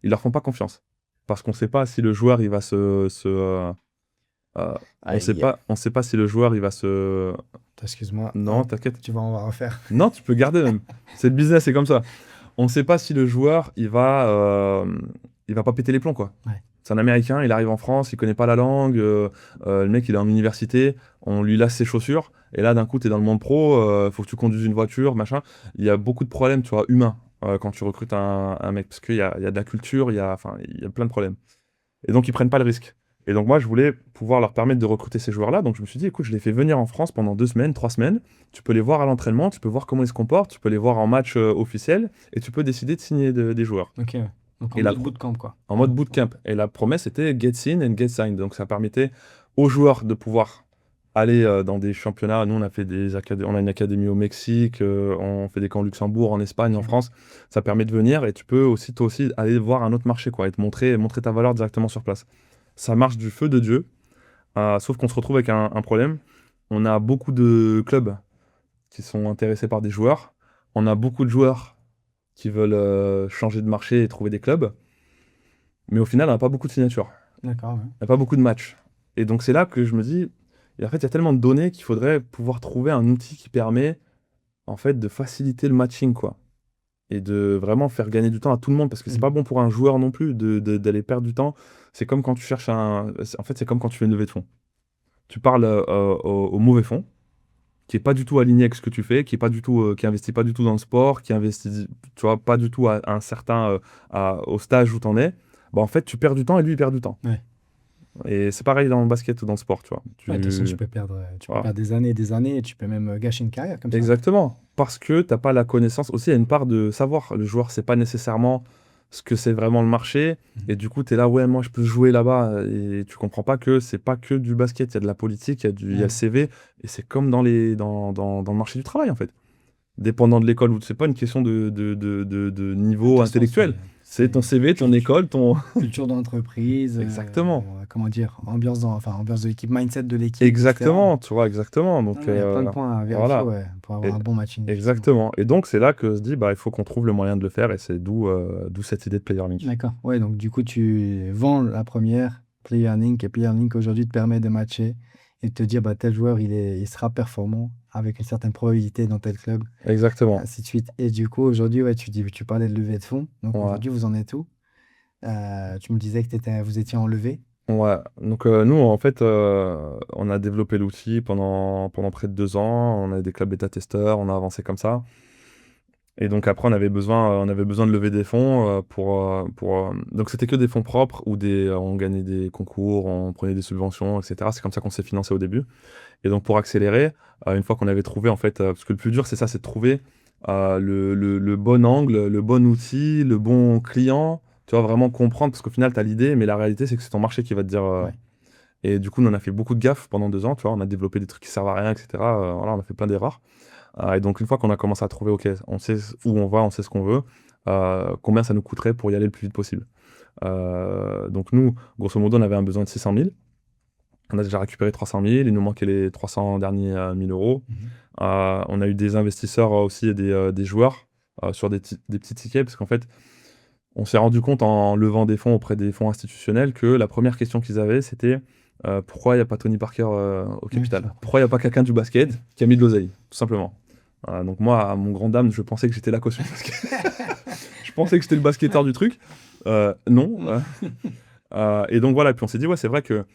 ils leur font pas confiance. Parce qu'on sait pas si le joueur, il va Aïe. on sait pas si le joueur, il va se... Excuse-moi. Non, t'inquiète. Tu vas en refaire. Non, tu peux garder même. C'est le business, c'est comme ça. On ne sait pas si le joueur, il va pas péter les plombs, quoi. Ouais. C'est un Américain, il arrive en France, il connaît pas la langue, le mec, il est en université, on lui lasse ses chaussures, et là, d'un coup, tu es dans le monde pro, faut que tu conduises une voiture, machin. Il y a beaucoup de problèmes, tu vois, humains, quand tu recrutes un mec, parce il y a de la culture, enfin, il y a plein de problèmes. Et donc, ils prennent pas le risque. Et donc, moi, je voulais pouvoir leur permettre de recruter ces joueurs-là. Donc, je me suis dit, écoute, je les fais venir en France pendant 2 semaines, 3 semaines. Tu peux les voir à l'entraînement, tu peux voir comment ils se comportent, tu peux les voir en match officiel, et tu peux décider de signer des joueurs. Ok. Donc en Et la mode bootcamp, quoi. En mode bootcamp. Et la promesse était get seen and get signed. Donc, ça permettait aux joueurs de pouvoir aller dans des championnats. Nous, on a fait on a une académie au Mexique, on fait des camps au Luxembourg, en Espagne, en Ok. France. Ça permet de venir et tu peux aussi, toi aussi, aller voir un autre marché, quoi, et te montrer ta valeur directement sur place. Ça marche du feu de Dieu, sauf qu'on se retrouve avec un problème. On a beaucoup de clubs qui sont intéressés par des joueurs. On a beaucoup de joueurs qui veulent changer de marché et trouver des clubs. Mais au final, on n'a pas beaucoup de signatures. D'accord. Ouais. Il n'y a pas beaucoup de matchs. Et donc, c'est là que je me dis, et en fait, il y a tellement de données qu'il faudrait pouvoir trouver un outil qui permet, en fait, de faciliter le matching, quoi. Et de vraiment faire gagner du temps à tout le monde, parce que c'est pas bon pour un joueur non plus d'aller perdre du temps. C'est comme quand tu cherches En fait, c'est comme quand tu fais une levée de fonds. Tu parles au mauvais fonds, qui est pas du tout aligné avec ce que tu fais, qui est pas du tout, qui investit pas du tout dans le sport, qui investit, tu vois, pas du tout à un certain, au stage où tu en es. Bah, en fait, tu perds du temps et lui, il perd du temps. Ouais. Et c'est pareil dans le basket ou dans le sport, tu vois. Ouais, de toute façon, tu peux Voilà. perdre des années et des années et tu peux même gâcher une carrière comme ça. Exactement. Parce que t'as pas la connaissance. Aussi, il y a une part de savoir. Le joueur, c'est pas nécessairement ce que c'est vraiment le marché. Et du coup, tu es là, ouais, moi, je peux jouer là-bas. Et tu comprends pas que c'est pas que du basket. Il y a de la politique, il y a le CV. Et c'est comme dans le marché du travail, en fait. Dépendant de l'école, c'est pas une question de niveau De toute façon, intellectuel. C'est ton CV, ton école, ton... culture d'entreprise, Exactement. comment dire, ambiance de l'équipe, mindset de l'équipe, Exactement, etc. tu vois, exactement. Donc, Il y a plein de points à vérifier, voilà. ouais, pour avoir Et- un bon matching. Exactement. Et donc, c'est là que se dit, bah, il faut qu'on trouve le moyen de le faire. Et c'est d'où cette idée de Player Link. D'accord. Ouais, donc du coup, tu vends la première, Player Link, et Player Link aujourd'hui te permet de matcher et de te dire, bah, tel joueur, il sera performant avec une certaine probabilité dans tel club, Exactement. ainsi de suite. Et du coup, aujourd'hui, ouais, tu parlais de levée de fonds. Donc Ouais. aujourd'hui, vous en êtes où? Tu me disais que vous étiez en levée. Ouais. Donc, nous, en fait, on a développé l'outil pendant près de 2 ans. On a des clubs bêta-testeurs, on a avancé comme ça. Et donc après, on avait besoin de lever des fonds donc c'était que des fonds propres ou on gagnait des concours, on prenait des subventions, etc. C'est comme ça qu'on s'est financé au début. Et donc pour accélérer, une fois qu'on avait trouvé en fait, parce que le plus dur c'est ça, c'est de trouver le bon angle, le bon outil, le bon client. Tu vas vraiment comprendre parce qu'au final tu as l'idée, mais la réalité c'est que c'est ton marché qui va te dire. Ouais. Et du coup, nous, on a fait beaucoup de gaffes pendant 2 ans. Tu vois, on a développé des trucs qui servent à rien, etc. Voilà, on a fait plein d'erreurs. Et donc, une fois qu'on a commencé à trouver, OK, on sait où on va, on sait ce qu'on veut, combien ça nous coûterait pour y aller le plus vite possible. Donc, nous, grosso modo, on avait un besoin de 600 000. On a déjà récupéré 300 000. Il nous manquait les 300 derniers 1000 euros. On a eu des investisseurs aussi et des joueurs sur des petits tickets, parce qu'en fait, on s'est rendu compte en levant des fonds auprès des fonds institutionnels que la première question qu'ils avaient, c'était pourquoi il n'y a pas Tony Parker au capital? sûr. Pourquoi il n'y a pas quelqu'un du basket qui a mis de l'oseille, tout simplement. Donc moi, à mon grand dame, je pensais que j'étais la caution. Je pensais que j'étais le basketteur du truc. Non. Et donc voilà, puis on s'est dit, ouais, c'est vrai que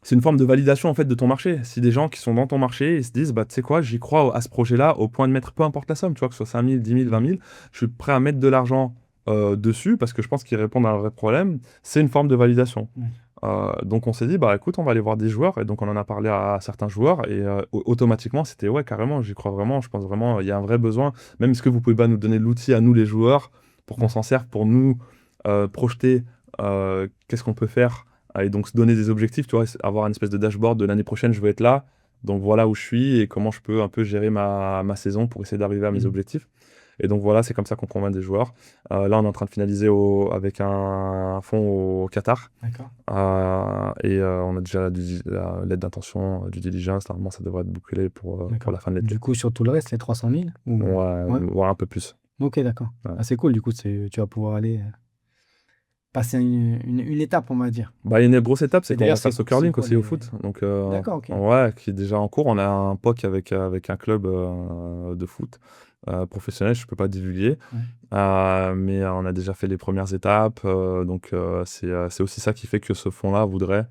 c'est une forme de validation en fait de ton marché. Si des gens qui sont dans ton marché, ils se disent, bah tu sais quoi, j'y crois à ce projet-là au point de mettre peu importe la somme, tu vois, que ce soit 5 000, 10 000, 20 000, je suis prêt à mettre de l'argent dessus parce que je pense qu'ils répondent à un vrai problème. C'est une forme de validation. Ouais. Donc on s'est dit, bah écoute, on va aller voir des joueurs. Et donc on en a parlé à certains joueurs. Et automatiquement, c'était, ouais, carrément, j'y crois vraiment. Je pense vraiment, il y a un vrai besoin. Même est-ce que vous pouvez pas nous donner l'outil à nous, les joueurs, pour qu'on Ouais. s'en serve, pour nous projeter qu'est-ce qu'on peut faire et donc se donner des objectifs, tu vois, avoir une espèce de dashboard de l'année prochaine, je veux être là. Donc voilà où je suis et comment je peux un peu gérer ma saison pour essayer d'arriver à mes Mhm. objectifs. Et donc voilà, c'est comme ça qu'on convainc des joueurs. Là, on est en train de finaliser avec un fonds au Qatar. D'accord. On a déjà l'aide d'intention, du diligence. Normalement, ça devrait être bouclé pour D'accord. la fin de l'été. Du coup, sur tout le reste, les 300 000 ou... Ouais, Ouais. voire un peu plus. Ok, d'accord. Ouais. Ah, c'est cool, du coup, tu vas pouvoir aller passer une étape, on va dire. Bah, il y a une grosse étape, c'est Et qu'on d'ailleurs, va faire Soccer c'est Link quoi aussi au les... foot. Donc, D'accord, ok. ouais, qui est déjà en cours. On a un POC avec un club de foot professionnel, je ne peux pas divulguer. Ouais. Mais on a déjà fait les premières étapes. Donc, c'est aussi ça qui fait que ce fonds-là voudrait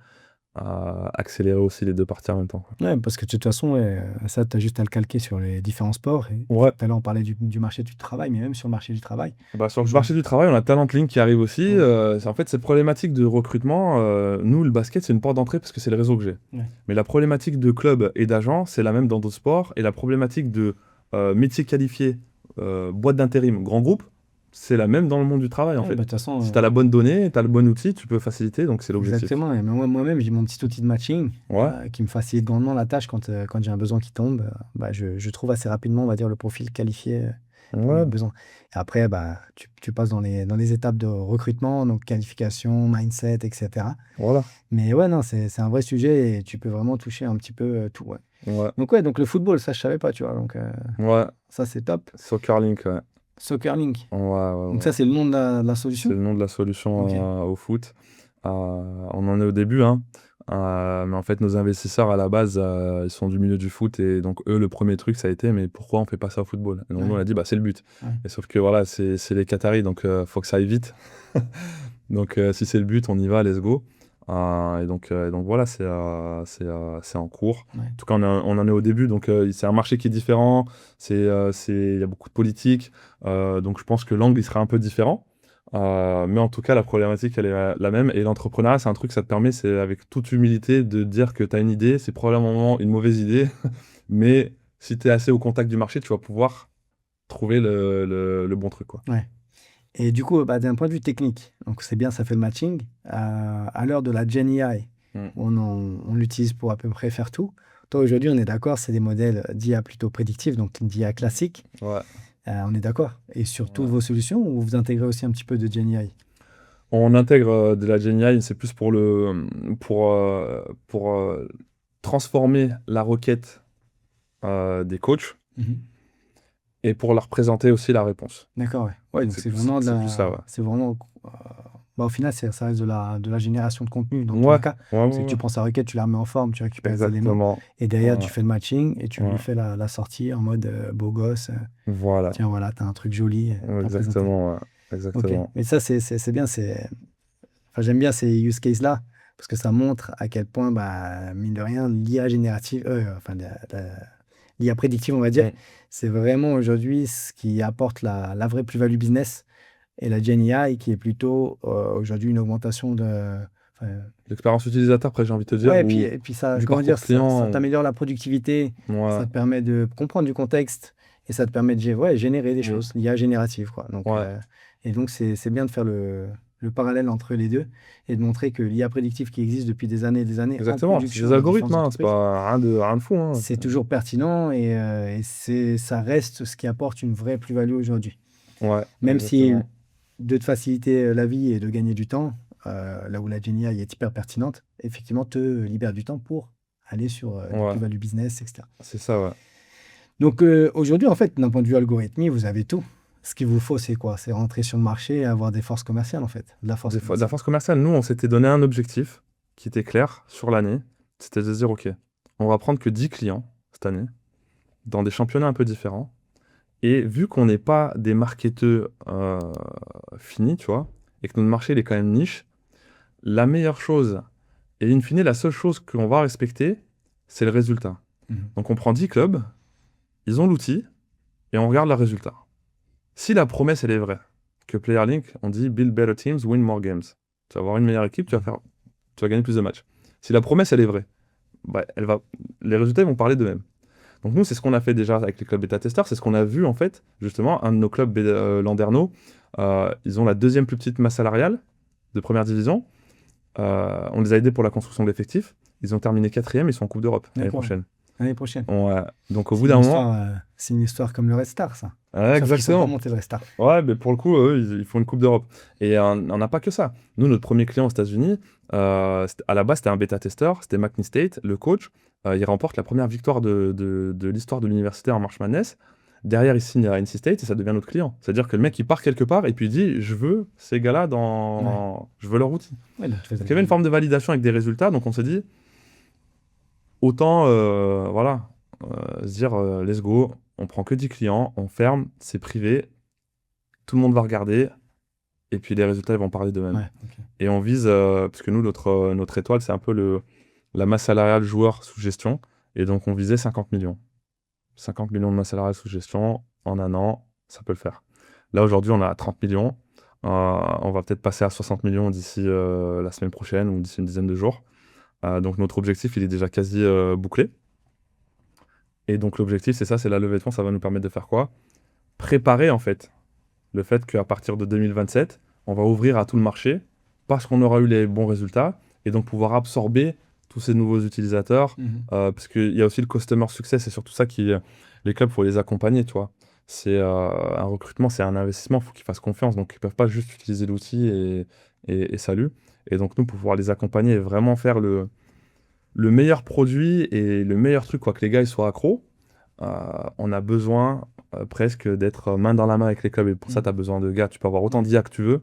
accélérer aussi les deux parties en même temps, quoi. Ouais, parce que de toute façon, ouais, ça, tu as juste à le calquer sur les différents sports. Et Ouais. tout à l'heure, on parlait du marché du travail, mais même sur le marché du travail. Bah, sur le Je- marché du travail, on a Talent Link qui arrive aussi. Ouais. En fait, cette problématique de recrutement, nous, le basket, c'est une porte d'entrée parce que c'est le réseau que j'ai. Ouais. Mais la problématique de club et d'agent, c'est la même dans d'autres sports. Et la problématique de métier qualifié, boîte d'intérim, grand groupe, c'est la même dans le monde du travail, en Ouais, bah, fait. de toute façon, Si tu as la bonne donnée, tu as le bon outil, tu peux faciliter, donc c'est l'objectif. exactement. Et moi-même, j'ai mon petit outil de matching Ouais, qui me facilite grandement la tâche quand j'ai un besoin qui tombe. Bah, je trouve assez rapidement, on va dire, le profil qualifié pour le ouais, besoin. Et après, bah, tu passes dans les étapes de recrutement, donc qualification, mindset, etc. voilà. Mais ouais, non, c'est un vrai sujet et tu peux vraiment toucher un petit peu tout. Ouais. Ouais, Donc, ouais, donc le football, ça, je savais pas, tu vois. Donc, ouais. ça, c'est top. Soccer Link, ouais. Soccer Link. Ouais, ouais, Donc, ouais. ça, c'est le nom de la C'est solution? le nom de la solution Ok. au foot. On en est au début, hein. Mais en fait, nos investisseurs à la base, ils sont du milieu du foot et donc eux, le premier truc, ça a été, mais pourquoi on fait pas ça au football? Et donc nous, on Ouais, a dit, bah c'est le but. ouais. Et sauf que voilà, c'est les Qataris, donc faut que ça aille vite. Donc si c'est le but, on y va, let's go. Et donc voilà, c'est en cours. Ouais. En tout cas, on en est au début, donc c'est un marché qui est différent. Il y a beaucoup de politique, donc je pense que l'angle il sera un peu différent. Mais en tout cas, la problématique, elle est la même. Et l'entrepreneuriat, c'est un truc, ça te permet, c'est avec toute humilité, de dire que tu as une idée. C'est probablement une mauvaise idée, mais si tu es assez au contact du marché, tu vas pouvoir trouver le bon truc, quoi. Ouais. Et du coup, bah, d'un point de vue technique, donc c'est bien, ça fait le matching. À l'heure de la Gen AI, Mm. on l'utilise pour à peu près faire tout. Toi, aujourd'hui, on est d'accord, c'est des modèles d'IA plutôt prédictifs, donc d'IA classique. Ouais. On est d'accord. Et sur toutes Ouais. vos solutions, ou vous intégrez aussi un petit peu de Gen AI? On intègre de la GenAI, c'est plus pour transformer la requête des coachs Mhm. et pour leur présenter aussi la réponse. D'accord, ouais. Ouais, donc c'est vraiment C'est plus ça, ouais. c'est vraiment, bah, au final, ça reste de la génération de contenu dans tous Ouais, les cas. ouais, C'est ouais, que tu ouais. prends sa requête, tu la remets en forme, tu récupères les éléments, Exactement. et derrière, tu Ouais, fais le matching et tu lui ouais. fais la sortie en mode beau gosse. Voilà. Tiens, voilà, t'as un truc joli à présenter. Exactement, ouais. Ok, Exactement. mais ça, c'est bien. Enfin, j'aime bien ces use cases-là parce que ça montre à quel point, bah, mine de rien, l'IA générative, enfin, l'IA prédictive, on va dire, Mm. c'est vraiment aujourd'hui ce qui apporte la vraie plus-value business et la Gen AI qui est plutôt aujourd'hui une augmentation de. Enfin, L'expérience utilisateur, après, j'ai envie de te dire, ouais, ou et puis ça, du comment dire, parcours ça client. t'améliore la productivité, Ouais. ça te permet de comprendre du contexte et ça te permet de ouais, générer des Mm. choses, l'IA générative, quoi. Donc, Ouais. et donc, c'est bien de faire le parallèle entre les deux et de montrer que l'IA prédictive qui existe depuis des années et des années en Exactement. C'est des production dans algorithmes, différentes hein. C'est entreprises, pas rien de fou, hein. c'est toujours pertinent et ça reste ce qui apporte une vraie plus-value aujourd'hui. Ouais, Même si exactement. de te faciliter la vie et de gagner du temps, là où la Gen AI est hyper pertinente, effectivement, te libère du temps pour aller sur des Ouais, plus-values business, etc. c'est ça, ouais. Donc aujourd'hui, en fait, d'un point de vue algorithmie, vous avez tout. Ce qu'il vous faut, c'est quoi? C'est rentrer sur le marché et avoir des forces commerciales, en fait. De la force De la commerciale. force commerciale, nous, on s'était donné un objectif qui était clair sur l'année. C'était de se dire, OK, on va prendre que 10 clients cette année, dans des championnats un peu différents. Et vu qu'on n'est pas des marketeurs finis, tu vois, et que notre marché il est quand même niche, la meilleure chose, et in fine, la seule chose qu'on va respecter, c'est le résultat. Donc on prend 10 clubs, ils ont l'outil, et on regarde le résultat. Si la promesse, elle est vraie, que PlayerLink, on dit build better teams, win more games. Tu vas avoir une meilleure équipe, tu vas gagner plus de matchs. Si la promesse, elle est vraie, bah, les résultats ils vont parler d'eux-mêmes. Donc nous, c'est ce qu'on a fait déjà avec les clubs bêta-testeurs, c'est ce qu'on a vu en fait, justement, un de nos clubs Landerneau, ils ont la deuxième plus petite masse salariale de première division. On les a aidés pour la construction de l'effectif. Ils ont terminé 4e, ils sont en Coupe d'Europe l'année D'accord. prochaine. L'année prochaine. Donc au bout d'un moment... C'est une histoire comme le Red Star, ça. Ouais, Sauf qu'ils sont pas exactement. montés le Red Star. Ouais, mais pour le coup, eux, ils font une Coupe d'Europe. Et on n'a pas que ça. Nous, notre premier client aux États-Unis, à la base, c'était un bêta-testeur, c'était McNeese State, le coach. Il remporte la première victoire de l'histoire de l'université en March Madness. Derrière, il signe à NC State et ça devient notre client. C'est-à-dire que le mec, il part quelque part et puis il dit je veux ces gars-là je veux leur outil. Ouais, donc, Donc, il y avait une forme de validation avec des résultats. Donc, on s'est dit autant se dire let's go, on prend que 10 clients, on ferme, c'est privé, tout le monde va regarder. Et puis les résultats ils vont parler d'eux-mêmes. Ouais, ok. Et on vise, parce que nous, notre étoile, c'est un peu la masse salariale joueur sous gestion. Et donc on visait 50 millions. 50 millions de masse salariale sous gestion en un an, ça peut le faire. Là, aujourd'hui, on a 30 millions. On va peut-être passer à 60 millions d'ici la semaine prochaine ou d'ici une dizaine de jours. Donc notre objectif, il est déjà quasi bouclé. Et donc l'objectif, c'est ça, c'est la levée de fonds. Ça va nous permettre de faire quoi? Préparer, en fait, le fait qu'à partir de 2027, on va ouvrir à tout le marché parce qu'on aura eu les bons résultats et donc pouvoir absorber tous ces nouveaux utilisateurs parce qu'il y a aussi le customer success, c'est surtout ça qui les clubs, il faut les accompagner, tu vois. C'est un recrutement, c'est un investissement, il faut qu'ils fassent confiance, donc ils peuvent pas juste utiliser l'outil et salut. Et donc nous, pour pouvoir les accompagner et vraiment faire le meilleur produit et le meilleur truc, quoi, que les gars ils soient accros, on a besoin presque d'être main dans la main avec les clubs. Et pour ça, tu as besoin de gars. Tu peux avoir autant d'IA que tu veux.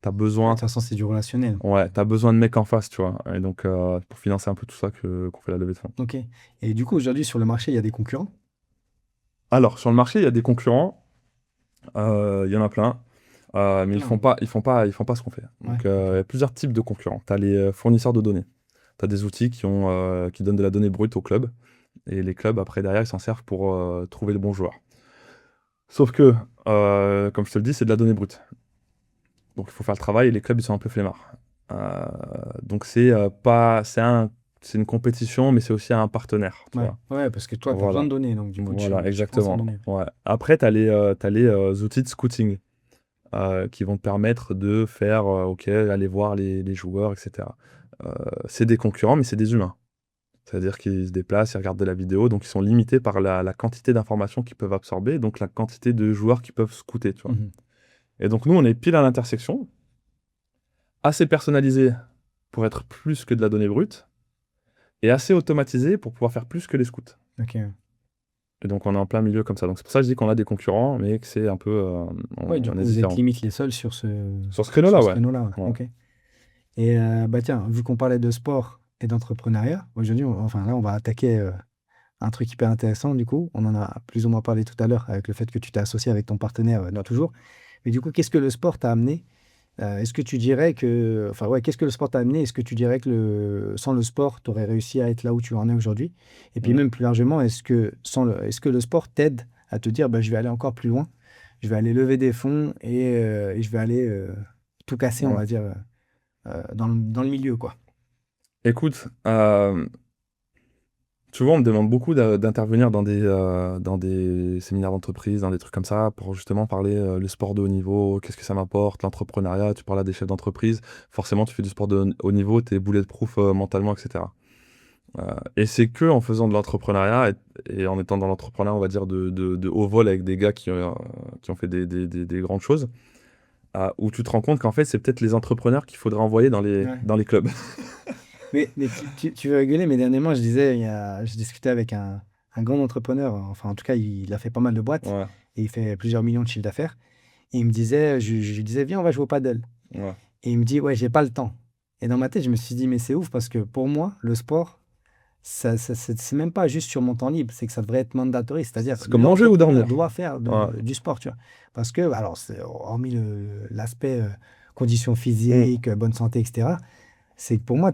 Tu as De besoin. toute façon, c'est du relationnel. Ouais, tu as besoin de mecs en face, tu vois. Et donc, pour financer un peu tout ça, qu'on fait la levée de fonds. Ok. Et du coup, aujourd'hui, sur le marché, il y a des concurrents? Alors, sur le marché, il y a des concurrents. Il y en a plein. Mais ils font pas ce qu'on fait. Donc, il y a plusieurs types de concurrents. Tu as les fournisseurs de données. Tu as des outils qui donnent de la donnée brute au club. Et les clubs, après, derrière, ils s'en servent pour trouver le bon joueur. Sauf que, comme je te le dis, c'est de la donnée brute. Donc il faut faire le travail et les clubs, ils sont un peu flemmards. Donc c'est une compétition, mais c'est aussi un partenaire. Tu vois. Ouais, parce que toi, tu as Voilà. besoin de données, donc du coup, Voilà, tu penses en exactement. données. Ouais. Après, tu as les outils de scouting qui vont te permettre de faire, aller voir les joueurs, etc. C'est des concurrents, mais c'est des humains. C'est-à-dire qu'ils se déplacent, ils regardent de la vidéo, donc ils sont limités par la quantité d'informations qu'ils peuvent absorber, donc la quantité de joueurs qu'ils peuvent scouter, tu vois. Et donc nous, on est pile à l'intersection, assez personnalisé pour être plus que de la donnée brute, et assez automatisé pour pouvoir faire plus que les scouts. Ok. Et donc on est en plein milieu comme ça. Donc c'est pour ça que je dis qu'on a des concurrents, mais que c'est un peu... Ouais, du coup, vous êtes limite les seuls sur ce créneau-là, ouais. créneau-là. Ouais. Ok. Et bah tiens, vu qu'on parlait de sport et d'entrepreneuriat, aujourd'hui, là, on va attaquer un truc hyper intéressant, du coup. On en a plus ou moins parlé tout à l'heure avec le fait que tu t'es associé avec ton partenaire dans Toujours. Mais du coup, qu'est-ce que le sport t'a amené? Est-ce que tu dirais que... Enfin, ouais, qu'est-ce que le sport t'a amené? Est-ce que tu dirais que sans le sport, tu aurais réussi à être là où tu en es aujourd'hui? Et puis même plus largement, est-ce que le sport t'aide à te dire, bah, je vais aller encore plus loin, je vais aller lever des fonds et je vais aller tout casser, on va dire, dans le milieu, quoi. Écoute, tu vois, on me demande beaucoup d'intervenir dans des séminaires d'entreprise, dans des trucs comme ça, pour justement parler le sport de haut niveau, qu'est-ce que ça m'apporte, l'entrepreneuriat, tu parles à des chefs d'entreprise, forcément tu fais du sport de haut niveau, t'es bulletproof mentalement, etc. Et c'est que en faisant de l'entrepreneuriat et en étant dans l'entrepreneuriat, on va dire, de haut vol avec des gars qui ont fait des grandes choses, où tu te rends compte qu'en fait, c'est peut-être les entrepreneurs qu'il faudrait envoyer dans les clubs. Mais tu veux rigoler, mais dernièrement, je discutais avec un grand entrepreneur, enfin en tout cas, il a fait pas mal de boîtes Ouais, et il fait plusieurs millions de chiffres d'affaires. Et il me disait, je lui disais, viens, on va jouer au paddle. ouais. Et il me dit, ouais, j'ai pas le temps. Et dans ma tête, je me suis dit, mais c'est ouf parce que pour moi, le sport, c'est même pas juste sur mon temps libre, c'est que ça devrait être mandatory. C'est-à-dire C'est comme manger ou dormir. doit faire Ouais. du sport, tu vois. Parce que, alors, hormis l'aspect conditions physiques, bonne santé, etc. C'est que pour moi,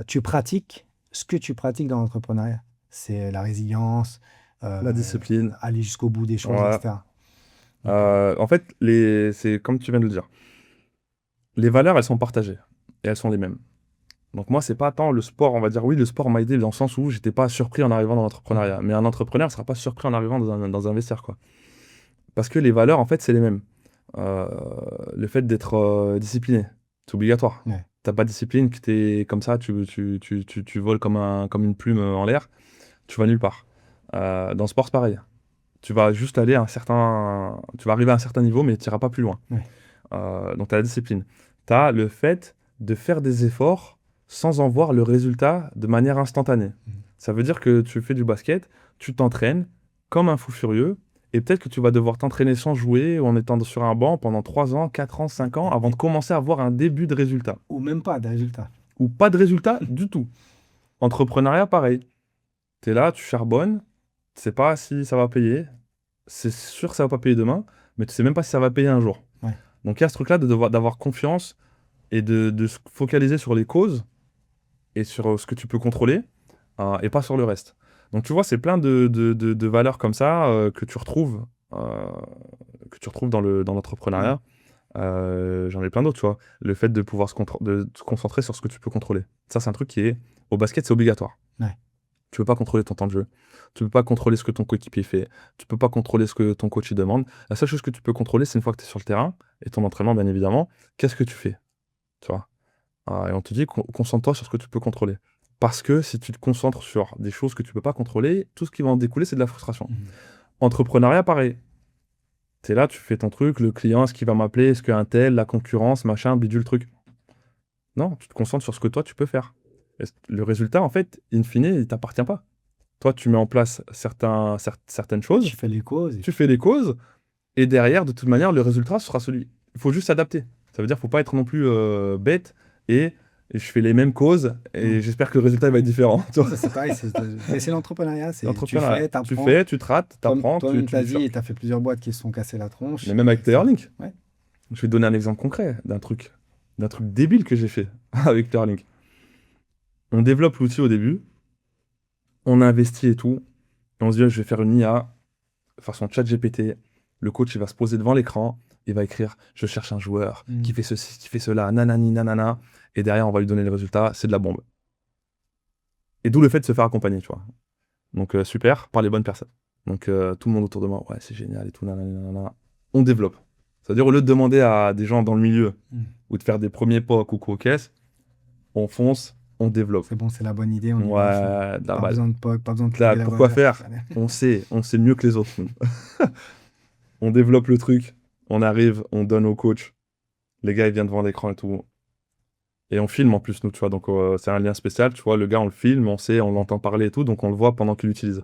tu pratiques ce que tu pratiques dans l'entrepreneuriat. C'est la résilience, La discipline. aller jusqu'au bout des choses, Ouais. etc. Donc, En fait, c'est comme tu viens de le dire. Les valeurs, elles sont partagées. Et elles sont les mêmes. Donc moi, c'est pas tant le sport, on va dire, oui, le sport m'a aidé dans le sens où j'étais pas surpris en arrivant dans l'entrepreneuriat. Mais un entrepreneur ne sera pas surpris en arrivant dans un vestiaire, quoi. Parce que les valeurs, en fait, c'est les mêmes. Euh, le fait d'être discipliné, c'est obligatoire. ouais. T'as pas de discipline, que t'es comme ça, tu voles comme une plume en l'air, tu vas nulle part. Dans le sport, c'est pareil. Tu vas juste aller à un certain... Tu vas arriver à un certain niveau, mais tu n'iras pas plus loin. Ouais. Donc, tu as la discipline. Tu as le fait de faire des efforts sans en voir le résultat de manière instantanée. Ça veut dire que tu fais du basket, tu t'entraînes comme un fou furieux, et peut-être que tu vas devoir t'entraîner sans jouer ou en étant sur un banc pendant 3 ans, 4 ans, 5 ans avant de commencer à avoir un début de résultat. Ou même pas de résultat. Ou pas de résultat du tout. Entrepreneuriat, pareil. Tu es là, tu charbonnes, tu sais pas si ça va payer. C'est sûr que ça va pas payer demain, mais tu sais même pas si ça va payer un jour. Ouais. Donc il y a ce truc-là d'avoir confiance et de se focaliser sur les causes et sur ce que tu peux contrôler et pas sur le reste. Donc tu vois, c'est plein de valeurs comme ça que tu retrouves dans l'entrepreneuriat. J'en ai plein d'autres, tu vois. Le fait de pouvoir de se concentrer sur ce que tu peux contrôler. Ça, c'est un truc qui est... Au basket, c'est obligatoire. Ouais. Tu peux pas contrôler ton temps de jeu. Tu peux pas contrôler ce que ton coéquipier fait. Tu peux pas contrôler ce que ton coach il demande. La seule chose que tu peux contrôler, c'est une fois que tu es sur le terrain, et ton entraînement, bien évidemment, qu'est-ce que tu fais? Tu vois? Et on te dit, concentre-toi sur ce que tu peux contrôler. Parce que si tu te concentres sur des choses que tu peux pas contrôler, tout ce qui va en découler, c'est de la frustration. Entrepreneuriat, pareil. Tu es là, tu fais ton truc, le client, est-ce qu'il va m'appeler? Est-ce qu'un tel, la concurrence, machin, bidule, truc. Non, tu te concentres sur ce que toi, tu peux faire. Et le résultat, en fait, in fine, il t'appartient pas. Toi, tu mets en place certaines choses, Tu fais les causes. tu fais les causes, et derrière, de toute manière, le résultat sera celui. Il faut juste s'adapter. Ça veut dire qu'il ne faut pas être non plus bête, et je fais les mêmes causes, et j'espère que le résultat va être différent. Tu vois. Ça, c'est pareil, c'est l'entrepreneuriat. C'est tu L'entrepreneuriat. fais, t'apprends. Tu fais, tu te rates, t'apprends, Toi-même, tu t'as dit, cherches. et t'as fait plusieurs boîtes qui se sont cassées la tronche. Mais même avec Clearlink. Ouais. Je vais te donner un exemple concret d'un truc débile que j'ai fait avec Clearlink. On développe l'outil au début, on investit et tout, et on se dit, je vais faire une IA, façon chat GPT, le coach il va se poser devant l'écran, il va écrire je cherche un joueur qui fait ceci, qui fait cela, nanani, nanana, et derrière on va lui donner le résultat, c'est de la bombe. Et d'où le fait de se faire accompagner, tu vois. Donc super, par les bonnes personnes. Donc tout le monde autour de moi, ouais c'est génial et tout, nanani, nanana. On développe. C'est-à-dire au lieu de demander à des gens dans le milieu ou de faire des premiers POC ou co-caisse, on fonce, on développe. C'est bon, c'est la bonne idée. On y Ouais, va. de la Pas base. besoin de POC, pas besoin de Là, trouver la pourquoi valeur. faire? On sait mieux que les autres. On développe le truc, on arrive, on donne au coach. Les gars, ils viennent devant l'écran et tout. Et on filme en plus, nous, tu vois. Donc, c'est un lien spécial, tu vois. Le gars, on le filme, on sait, on l'entend parler et tout. Donc, on le voit pendant qu'il l'utilise.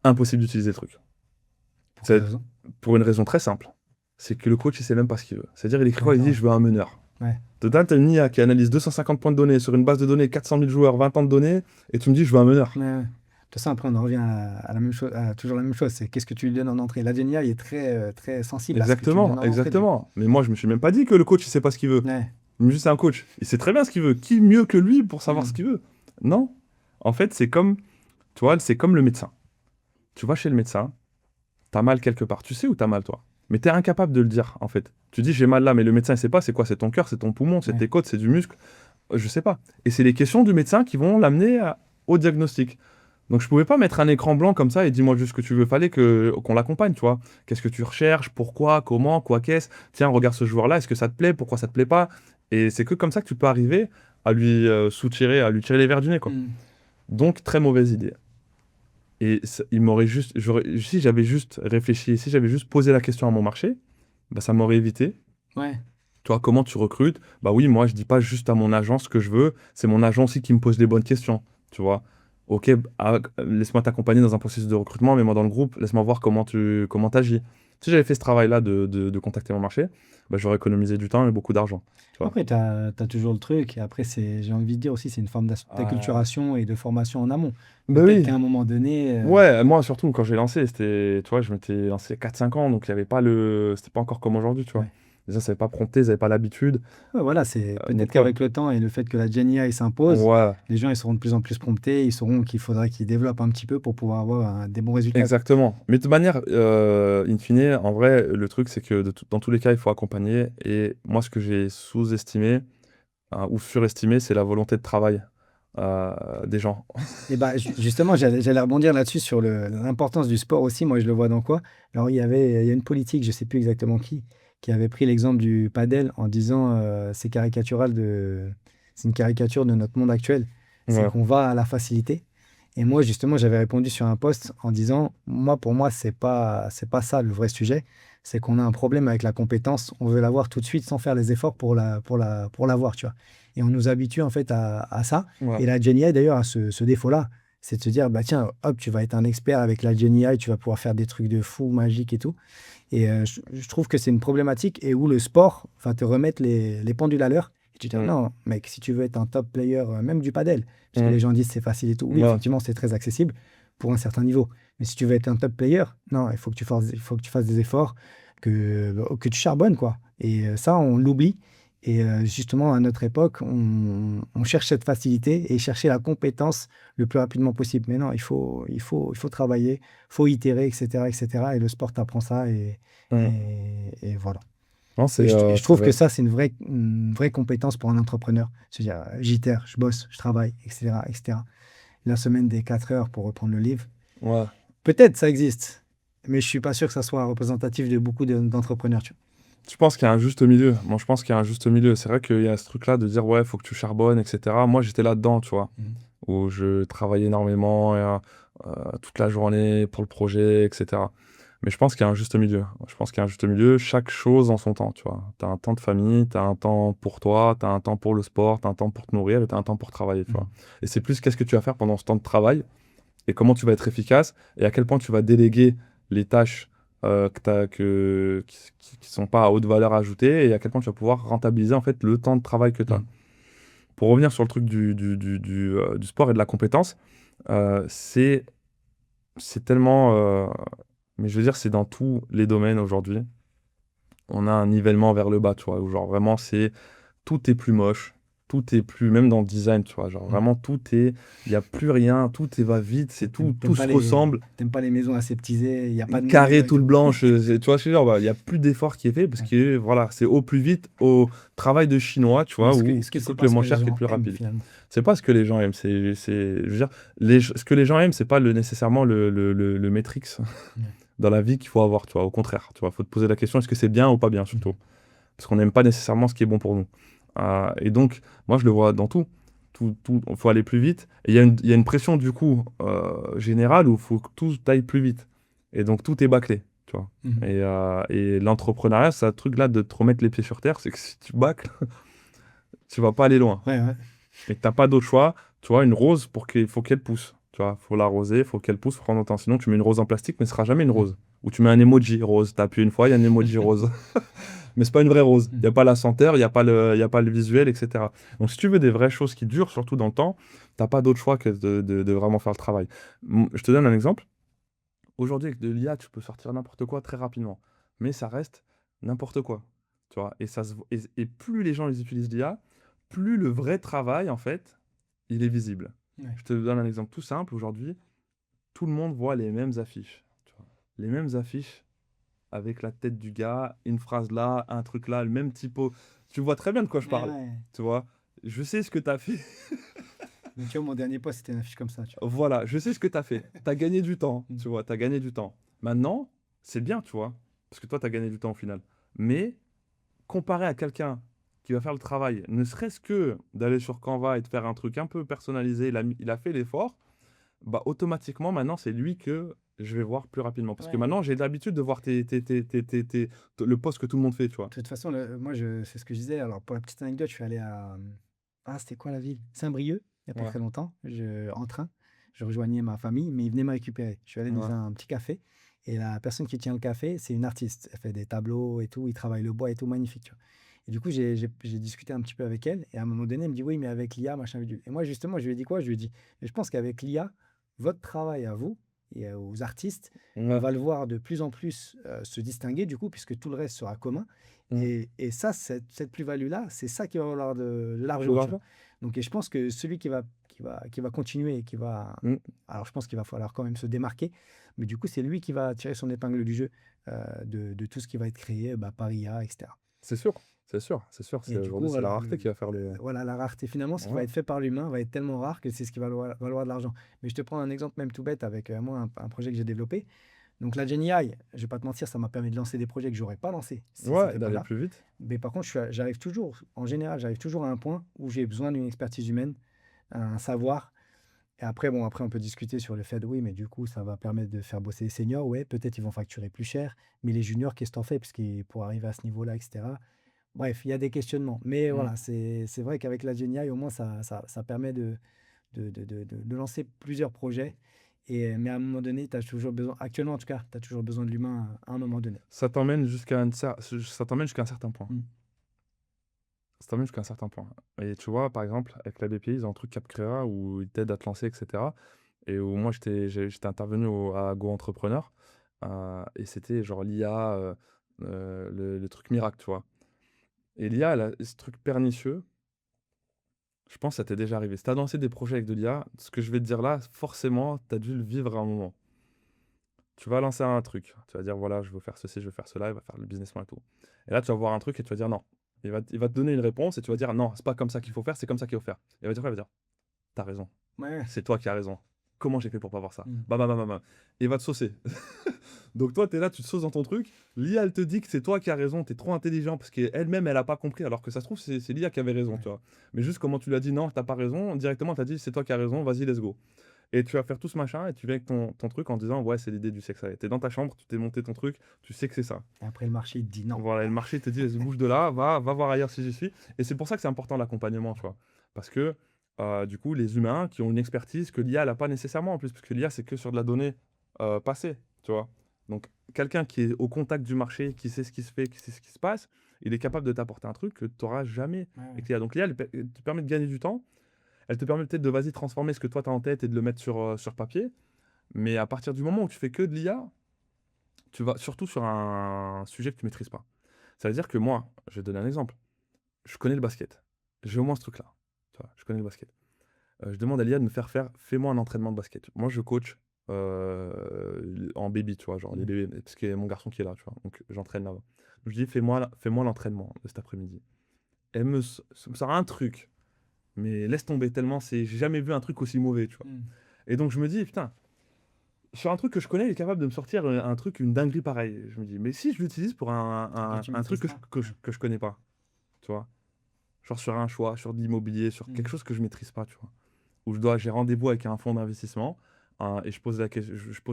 Impossible d'utiliser le truc. Pour quelle C'est raison? pour une raison très simple. C'est que le coach, il sait même pas ce qu'il veut. C'est-à-dire, il écrit quoi? Il dit, D'accord. je veux un meneur. Ouais. Total, t'as une IA qui analyse 250 points de données sur une base de données, 400 000 joueurs, 20 ans de données, et tu me dis, je veux un meneur. Ouais. De toute façon, après, on en revient à la même chose, à toujours la même chose. C'est qu'est-ce que tu lui donnes en entrée. La GNIA, il est très sensible à ce que tu lui donnes en Exactement, entrée. exactement. Mais moi, je me suis même pas dit que le coach, il sait pas ce qu'il veut. Ouais. Mais juste, c'est un coach. Il sait très bien ce qu'il veut. Qui mieux que lui pour savoir Mm. ce qu'il veut? Non. En fait, c'est comme, tu vois, c'est comme le médecin. Tu vas chez le médecin, t'as mal quelque part. Tu sais où t'as mal, toi. Mais t'es incapable de le dire, en fait. Tu dis, j'ai mal là, mais le médecin, il sait pas, c'est quoi? C'est ton cœur, c'est ton poumon, c'est Ouais. tes côtes, c'est du muscle. Je sais pas. Et c'est les questions du médecin qui vont l'amener au diagnostic. Donc je pouvais pas mettre un écran blanc comme ça et dis-moi juste ce que tu veux. Fallait qu'on l'accompagne, tu vois. Qu'est-ce que tu recherches? Pourquoi? Comment? Quoi qu'est-ce? Tiens, regarde ce joueur-là. Est-ce que ça te plaît? Pourquoi ça te plaît pas? Et c'est que comme ça que tu peux arriver à lui soutirer, à lui tirer les verres du nez, quoi. Mm. Donc très mauvaise idée. Et il m'aurait juste, si j'avais juste réfléchi, si j'avais juste posé la question à mon marché, bah ça m'aurait évité. Ouais. Tu vois, comment tu recrutes? Bah oui, moi, je dis pas juste à mon agent ce que je veux, c'est mon agent aussi qui me pose les bonnes questions, tu vois. Ok, laisse-moi t'accompagner dans un processus de recrutement, mets-moi dans le groupe, laisse-moi voir comment t'agis. Si j'avais fait ce travail-là de contacter mon marché, bah, j'aurais économisé du temps et beaucoup d'argent. Tu vois. Après, tu as toujours le truc. Et après, j'ai envie de dire aussi, c'est une forme d'acculturation et de formation en amont. Bah Peut-être oui. qu'à un moment donné. Ouais, moi surtout quand j'ai lancé, tu vois, je m'étais lancé 4-5 ans, donc il y avait pas c'était pas encore comme aujourd'hui, tu vois. Ouais. Les gens ne savaient pas prompter, ils n'avaient pas l'habitude. Ouais, voilà, c'est peut-être Donc, ouais. qu'avec le temps et le fait que la Gen AI s'impose, Ouais, les gens ils seront de plus en plus promptés, ils sauront qu'il faudrait qu'ils développent un petit peu pour pouvoir avoir des bons résultats, quoi. exactement. Mais de manière, in fine, en vrai, le truc, c'est que dans tous les cas, il faut accompagner. Et moi, ce que j'ai sous-estimé ou surestimé, c'est la volonté de travail des gens. Et bah, justement, j'allais rebondir là-dessus sur l'importance du sport aussi. Moi, je le vois dans quoi? Alors, il y a une politique, je sais plus exactement qui avait pris l'exemple du padel en disant c'est caricatural c'est une caricature de notre monde actuel. C'est Ouais, qu'on va à la facilité. Et moi, justement, j'avais répondu sur un post en disant, moi, pour moi, c'est pas ça le vrai sujet. C'est qu'on a un problème avec la compétence. On veut l'avoir tout de suite sans faire les efforts pour l'avoir, tu vois. Et on nous habitue en fait à ça. ouais. Et la GenAI, d'ailleurs, a ce défaut-là. C'est de se dire, bah tiens, hop, tu vas être un expert avec la GenAI, tu vas pouvoir faire des trucs de fou, magiques et tout. Et je trouve que c'est une problématique et où le sport va te remettre les pendules à l'heure. Et tu te dis, Mm, non, mec, si tu veux être un top player, même du padel, parce que mm, les gens disent c'est facile et tout. Oui, ouais, effectivement, c'est très accessible pour un certain niveau. Mais si tu veux être un top player, non, il faut que tu fasses des efforts, que tu charbonnes, quoi. Et ça, on l'oublie. Et justement, à notre époque, on cherche cette facilité et chercher la compétence le plus rapidement possible. Mais non, il faut travailler, faut itérer, etc., etc. Et le sport t'apprend ça mm. et voilà. Non, Et je c'est trouve que vrai. ça, c'est une vraie compétence pour un entrepreneur. C'est-à-dire, j'itère, je bosse, je travaille, etc., etc. La semaine des 4 heures pour reprendre le livre. Ouais. Peut-être ça existe, mais je suis pas sûr que ça soit représentatif de beaucoup d'entrepreneurs, tu Je pense qu'il y a un juste milieu. Moi, je pense qu'il y a un juste milieu. C'est vrai qu'il y a ce truc-là de dire, ouais, faut que tu charbonnes, etc. Moi, j'étais là-dedans, tu vois, vois. où je travaillais énormément, toute la journée pour le projet, etc. Mais je pense qu'il y a un juste milieu. Je pense qu'il y a un juste milieu, chaque chose en son temps, tu vois. Tu as un temps de famille, tu as un temps pour toi, tu as un temps pour le sport, tu as un temps pour te nourrir et tu as un temps pour travailler, tu vois. Mhm. Et c'est plus qu'est-ce que tu vas faire pendant ce temps de travail et comment tu vas être efficace et à quel point tu vas déléguer les tâches qui sont pas à haute valeur ajoutée et à quel point tu vas pouvoir rentabiliser en fait le temps de travail que tu as. Mhm. Pour revenir sur le truc du sport et de la compétence, euh, c'est c'est tellement... mais je veux dire, c'est dans tous les domaines aujourd'hui. On a un nivellement vers le bas, tu vois, où genre vraiment c'est tout est plus moche, tout est plus, même dans le design, tu vois, genre Mhm. vraiment tout est, il n'y a plus rien, tout est va vite, c'est tout, tout se ressemble, T'aimes pas les maisons aseptisées, il n'y a pas de mur carré, et tout le tout. blanche, tu vois, je veux dire, bah, il n'y a plus d'effort qui est fait parce Ouais. que voilà, c'est au plus vite, au travail de chinois, tu Mais vois, ou est-ce que qui c'est coûte pas le ce moins que les cher qui est le gens plus aiment rapide. finalement? C'est pas ce que les gens aiment, je veux dire, ce que les gens aiment, c'est pas nécessairement le Matrix Ouais. dans la vie qu'il faut avoir, tu vois, au contraire, tu vois, faut te poser la question, est-ce que c'est bien ou pas bien surtout, Mhm. parce qu'on n'aime pas nécessairement ce qui est bon pour nous. Et donc, moi, je le vois dans tout. Il faut aller plus vite. Et il y a une pression, du coup, générale où il faut que tout aille plus vite. Et donc, tout est bâclé, tu vois. Mhm. Et l'entrepreneuriat, c'est un truc là de te remettre les pieds sur terre. C'est que si tu bâcles, tu vas pas aller loin. Ouais, ouais. Et que t'as pas d'autre choix. Tu vois, une rose, faut qu'elle pousse. Tu vois, faut l'arroser, faut qu'elle pousse, faut prendre le temps. Sinon, tu mets une rose en plastique, mais ce sera jamais une Mhm. rose. Ou tu mets un emoji rose. T'as appuyé une fois, il y a un emoji rose. Mais c'est pas une vraie rose. Il n'y a Mhm. pas la senteur, il y a pas le visuel, etc. Donc si tu veux des vraies choses qui durent, surtout dans le temps, t'as pas d'autre choix que de vraiment faire le travail. Je te donne un exemple. Aujourd'hui, avec de l'IA, tu peux sortir n'importe quoi très rapidement. Mais ça reste n'importe quoi. Tu vois, et plus les gens ils utilisent l'IA, plus le vrai travail, en fait, il est visible. Ouais. Je te donne un exemple tout simple. Aujourd'hui, tout le monde voit les mêmes affiches. Tu vois. Les mêmes affiches avec la tête du gars, une phrase là, un truc là, le même typo. Tu vois très bien de quoi je Ouais, parle. ouais. Tu vois, je sais ce que tu as fait. Mais tu vois, mon dernier post, c'était une affiche comme ça, tu Voilà, je sais ce que tu as fait. Tu as gagné du temps, vois. tu vois, tu as gagné du temps. Maintenant, c'est bien, tu vois, parce que toi, tu as gagné du temps au final. Mais comparé à quelqu'un qui va faire le travail, ne serait-ce que d'aller sur Canva et de faire un truc un peu personnalisé, il a fait l'effort, bah automatiquement, maintenant, c'est lui que je vais voir plus rapidement. Parce que Ouais. maintenant, j'ai l'habitude de voir le post que tout le monde fait, tu vois. De toute façon, moi, c'est ce que je disais. Alors, pour la petite anecdote, je suis allé à. Ah, c'était quoi la ville? Saint-Brieuc, il n'y a pas Ouais, très longtemps, en train. Je rejoignais ma famille, mais ils venaient me récupérer. Je suis allé dans ouais. un petit café et la personne qui tient le café, c'est une artiste. Elle fait des tableaux et tout, il travaille le bois et tout, magnifique, tu vois. Et du coup, j'ai discuté un petit peu avec elle et à un moment donné, elle me dit oui, mais avec l'IA, machin, bidule. Et moi, justement, je lui ai dit quoi? Je lui ai dit, mais je pense qu'avec l'IA, votre travail à vous et aux artistes, on Ouais. va le voir de plus en plus se distinguer, du coup, puisque tout le reste sera commun. Mm. Et ça, cette plus-value-là, c'est ça qui va valoir de De l'argent, tu vois. l'argent? Donc, et je pense que celui qui va continuer et qui va. Mm. Alors, je pense qu'il va falloir quand même se démarquer, mais du coup, c'est lui qui va tirer son épingle du jeu de tout ce qui va être créé par IA, etc. C'est sûr, c'est sûr, c'est sûr. Et du Aujourd'hui, coup, c'est la rareté qui va faire les. voilà, la rareté, finalement, ce qui va Ouais. être fait par l'humain va être tellement rare que c'est ce qui va valoir de l'argent. Mais je te prends un exemple même tout bête avec moi, un projet que j'ai développé. Donc la GenAI, je vais pas te mentir, ça m'a permis de lancer des projets que j'aurais pas lancés si Ouais, c'était pas d'aller là. plus vite. Mais par contre, j'arrive toujours, en général, j'arrive toujours à un point où j'ai besoin d'une expertise humaine, un savoir. Et après, bon, après, on peut discuter sur le fait de oui, mais du coup, ça va permettre de faire bosser les seniors. Ouais, peut-être ils vont facturer plus cher, mais les juniors, qu'est-ce que t'en fais? Parce que pour arriver à ce niveau-là, etc. Bref, il y a des questionnements. Mais Mm. voilà, c'est vrai qu'avec la GenAI, au moins, ça permet de lancer plusieurs projets. Mais à un moment donné, tu as toujours besoin, actuellement en tout cas, tu as toujours besoin de l'humain à un moment donné. Ça t'emmène jusqu'à un certain point. Mm. Ça t'emmène jusqu'à un certain point. Et tu vois, par exemple, avec la BPI, ils ont un truc CapCrea où ils t'aident à te lancer, etc. Et où moi, j'étais intervenu à Go Entrepreneur. Et c'était genre l'IA, le truc miracle, tu vois. Et l'IA, elle a ce truc pernicieux. Je pense que ça t'est déjà arrivé. Si t'as lancé des projets avec de l'IA, ce que je vais te dire là, forcément, t'as dû le vivre à un moment. Tu vas lancer un truc. Tu vas dire, voilà, je veux faire ceci, je veux faire cela, il va faire le business plan et tout. Et là, tu vas voir un truc et tu vas dire non. Il va te donner une réponse et tu vas dire non, c'est pas comme ça qu'il faut faire, c'est comme ça qu'il faut faire. Et il va dire quoi? Il va dire, t'as raison. Ouais. C'est toi qui as raison. Comment j'ai fait pour pas voir ça? Mm. Bam, bam, bam, bam, bam. Et il va te saucer. Donc toi, t'es là, tu te sauces dans ton truc. L'IA, elle te dit que c'est toi qui as raison, t'es trop intelligent parce qu'elle-même, elle a pas compris. Alors que ça se trouve, c'est l'IA qui avait raison, Ouais. tu vois. Mais juste comment tu lui as dit non, t'as pas raison, directement, t'as dit c'est toi qui as raison, vas-y, let's go. Et tu vas faire tout ce machin et tu viens avec ton truc en disant ouais, c'est l'idée du sexe. T'es dans ta chambre, tu t'es monté ton truc, tu sais que c'est ça. Et après, le marché, il te dit non. Voilà, et le marché te dit bouge de là, va voir ailleurs si j'y suis. Et c'est pour ça que c'est important l'accompagnement, tu vois. Parce que du coup, les humains qui ont une expertise que l'IA n'a pas nécessairement en plus, parce que l'IA, c'est que sur de la donnée passée, tu vois. Donc, quelqu'un qui est au contact du marché, qui sait ce qui se fait, qui sait ce qui se passe, il est capable de t'apporter un truc que tu n'auras jamais Ouais, avec l'IA. Donc, l'IA, elle te permet de gagner du temps. Elle te permet peut-être de vas-y transformer ce que toi tu as en tête et de le mettre sur papier. Mais à partir du moment où tu fais que de l'IA, tu vas surtout sur un sujet que tu maîtrises pas. Ça veut dire que moi, je vais te donner un exemple. Je connais le basket. J'ai au moins ce truc-là. Tu vois, je connais le basket. Je demande à l'IA de me faire, fais-moi un entraînement de basket. Moi, je coach en baby, tu vois, genre les Mm. bébés, parce qu'il y a mon garçon qui est là, tu vois, donc j'entraîne là-bas. Je dis, fais-moi l'entraînement de cet après-midi. Elle me sort un truc, mais laisse tomber tellement, j'ai jamais vu un truc aussi mauvais, tu vois. Mm. Et donc je me dis, putain, sur un truc que je connais, il est capable de me sortir un truc, une dinguerie pareille. Je me dis, mais si je l'utilise pour Que tu un truc maîtrises que je, pas. que je, Ouais. que je connais pas, tu vois. Genre sur un choix, sur de l'immobilier, sur quelque Mm. chose que je maîtrise pas, tu vois. Où j'ai rendez-vous avec un fonds d'investissement et je pose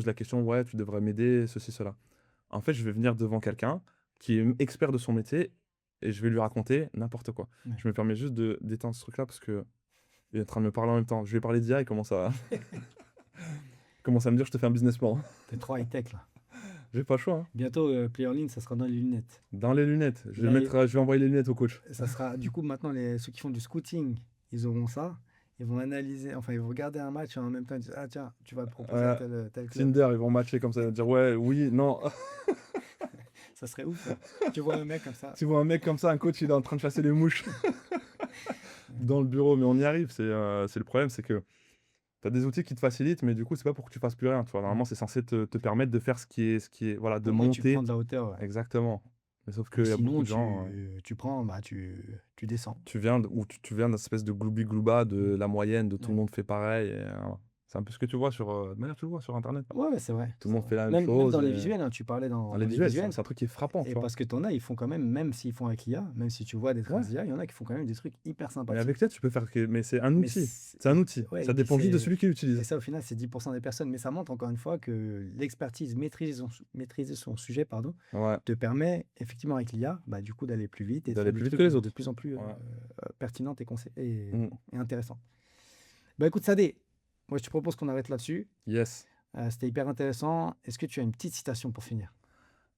la question, ouais, tu devrais m'aider, ceci, cela. En fait, je vais venir devant quelqu'un qui est expert de son métier et je vais lui raconter n'importe quoi. Ouais. Je me permets juste de d'éteindre ce truc-là parce que il est en train de me parler en même temps. Je vais parler d'IA et commence à me dire, je te fais un business plan. T'es trop high-tech là. J'ai pas le choix, hein. Bientôt, PlayerLine, ça sera dans les lunettes. Dans les lunettes. Là, Je vais envoyer les lunettes au coach. ça sera, du coup, maintenant, ceux qui font du scouting, ils auront ça. Ils vont analyser, enfin, ils vont regarder un match et en même temps, ils disent, ah tiens, tu vas te proposer à tel club. Tinder, ils vont matcher comme ça, ils vont dire ouais, oui, non. Ça serait ouf, ça. Tu vois un mec comme ça. Tu vois un mec comme ça, un coach, il est en train de chasser les mouches dans le bureau, mais on y arrive. C'est le problème, c'est que tu as des outils qui te facilitent, mais du coup, c'est pas pour que tu fasses plus rien. Tu vois. Mm. Normalement, c'est censé te permettre de faire voilà, de Au moins, tu monter. prends de la hauteur. Ouais. Exactement. Mais sauf Ou qu'il y a beaucoup sinon, de gens, tu prends, bah, tu descends. tu viens d'une espèce de gloubi-glouba de Mm. la moyenne, de tout le Ouais. monde fait pareil. Voilà. C'est un peu ce que tu vois de manière, tu le vois sur Internet. Ouais, ouais, c'est vrai. Tout le C'est monde vrai. fait la même Même chose. dans les Et... visuels, hein, tu parlais Dans dans les les visuels, visuels. c'est un truc qui est frappant, tu Et vois. parce que t'en as, ils font quand même, même s'ils font avec l'IA, même si tu vois des Ouais. traces d'IA, il y en a qui font quand même des trucs hyper Mais avec sympathiques. ça, tu peux faire. Mais c'est un Mais outil. C'est un outil. ouais, Ça et puis dépend juste de celui qui et l'utilise. ça, au final, c'est 10% des personnes. Mais ça montre encore une fois que l'expertise, maîtriser son sujet, pardon, Ouais. te permet effectivement avec l'IA, bah, du coup, d'aller plus vite et de D'aller faire des plus vite trucs que les de autres. plus en plus Ouais. pertinentes Mm. et intéressantes. Bah écoute, Sadé, moi je te propose qu'on arrête là-dessus. Yes. C'était hyper intéressant. Est-ce que tu as une petite citation pour finir?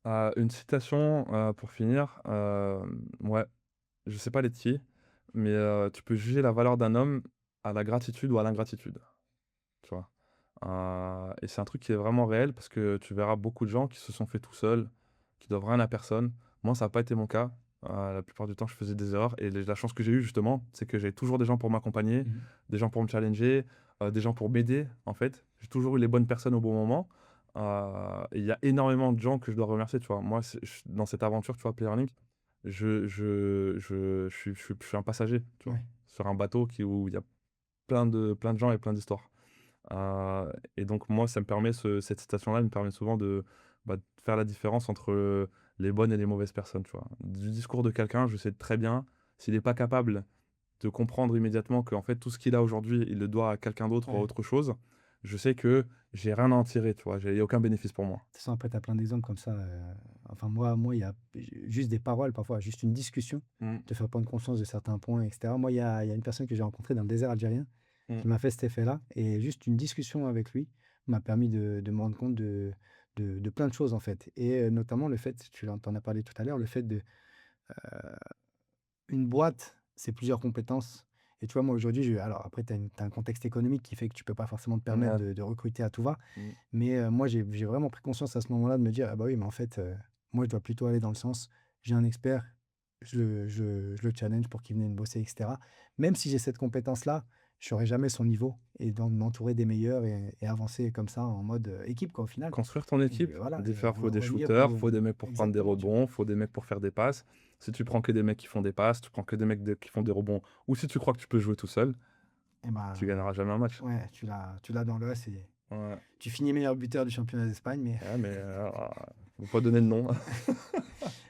Une citation pour finir. Ouais, je sais pas les qui, mais tu peux juger la valeur d'un homme à la gratitude ou à l'ingratitude. Tu vois. Et c'est un truc qui est vraiment réel parce que tu verras beaucoup de gens qui se sont fait tout seuls, qui doivent rien à personne. Moi, ça n'a pas été mon cas. La plupart du temps, je faisais des erreurs. Et la chance que j'ai eue, justement, c'est que j'avais toujours des gens pour m'accompagner, Mhm. des gens pour me challenger, des gens pour m'aider, en fait. J'ai toujours eu les bonnes personnes au bon moment. Et il y a énormément de gens que je dois remercier, tu vois. Moi, dans cette aventure, tu vois, Player Link, je suis un passager, tu vois, Ouais. sur un bateau où il y a plein de gens et plein d'histoires. Et donc, moi, cette citation-là me permet souvent de faire la différence entre les bonnes et les mauvaises personnes, tu vois. Du discours de quelqu'un, je sais très bien, s'il n'est pas capable de comprendre immédiatement qu'en fait, tout ce qu'il a aujourd'hui, il le doit à quelqu'un d'autre ou à Ouais. autre chose, je sais que j'ai rien à en tirer, tu vois. Il n'y a aucun bénéfice pour moi. De toute façon, après, tu as plein d'exemples comme ça. Enfin, moi, il y a juste des paroles, parfois, juste une discussion, Mm, te faire prendre conscience de certains points, etc. Moi, il y a une personne que j'ai rencontrée dans le désert algérien mm. qui m'a fait cet effet-là. Et juste une discussion avec lui m'a permis de me rendre compte de plein de choses, en fait. Et notamment le fait, t'en as parlé tout à l'heure, le fait de une boîte, c'est plusieurs compétences. Et tu vois, moi, aujourd'hui, alors après, tu as un contexte économique qui fait que tu peux pas forcément te permettre Ouais. de recruter à tout va. Mm. Mais moi, j'ai vraiment pris conscience à ce moment-là de me dire, ah bah oui, mais en fait, moi, je dois plutôt aller dans le sens, j'ai un expert, je le challenge pour qu'il vienne bosser, etc. Même si j'ai cette compétence-là, je serai jamais son niveau et donc m'entourer des meilleurs et avancer comme ça en mode équipe, quoi, au final. Construire ton Et équipe, voilà, et faut des revenir shooters, faut des mecs pour prendre des exactement, tu vois. rebonds, faut des mecs pour faire des passes. Si tu prends que des mecs qui font des passes, tu prends que des mecs qui font des rebonds, ou si tu crois que tu peux jouer tout seul, Et tu ben, gagneras jamais un match. ouais, tu l'as dans l'os et Ouais, tu finis meilleur buteur du championnat d'Espagne, mais ouais, mais faut pas donner de nom.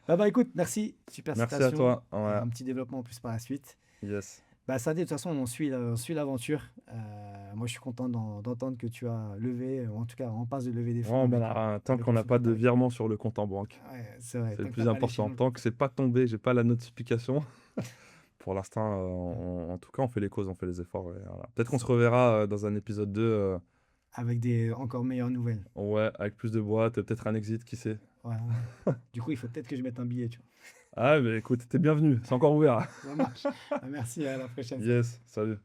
bah écoute, merci, super Merci à citation, toi. Ouais, un petit développement en plus par la suite. yes. Bah ça, de toute façon, on suit l'aventure. Moi, je suis content d'entendre que tu as levé, ou en tout cas, en passe de lever des fonds Vraiment, tant avec qu'on le n'a pas Football de Paris. virement sur le compte en banque, Ouais, c'est vrai, c'est le tant que t'as plus pas les important. l'échelon. Tant que c'est pas tombé, j'ai pas la notification. Pour l'instant, en tout cas, on fait les causes, on fait les efforts. Et voilà. Peut-être qu'on se reverra dans un épisode 2. Avec des encore meilleures nouvelles. Ouais, avec plus de boîtes, peut-être un exit, qui sait. Voilà. Du coup, il faut peut-être que je mette un billet, tu vois. Ah, mais écoute, t'es bienvenu, c'est encore ouvert. Ça marche. Ah, merci, à la prochaine, salut. Yes, salut.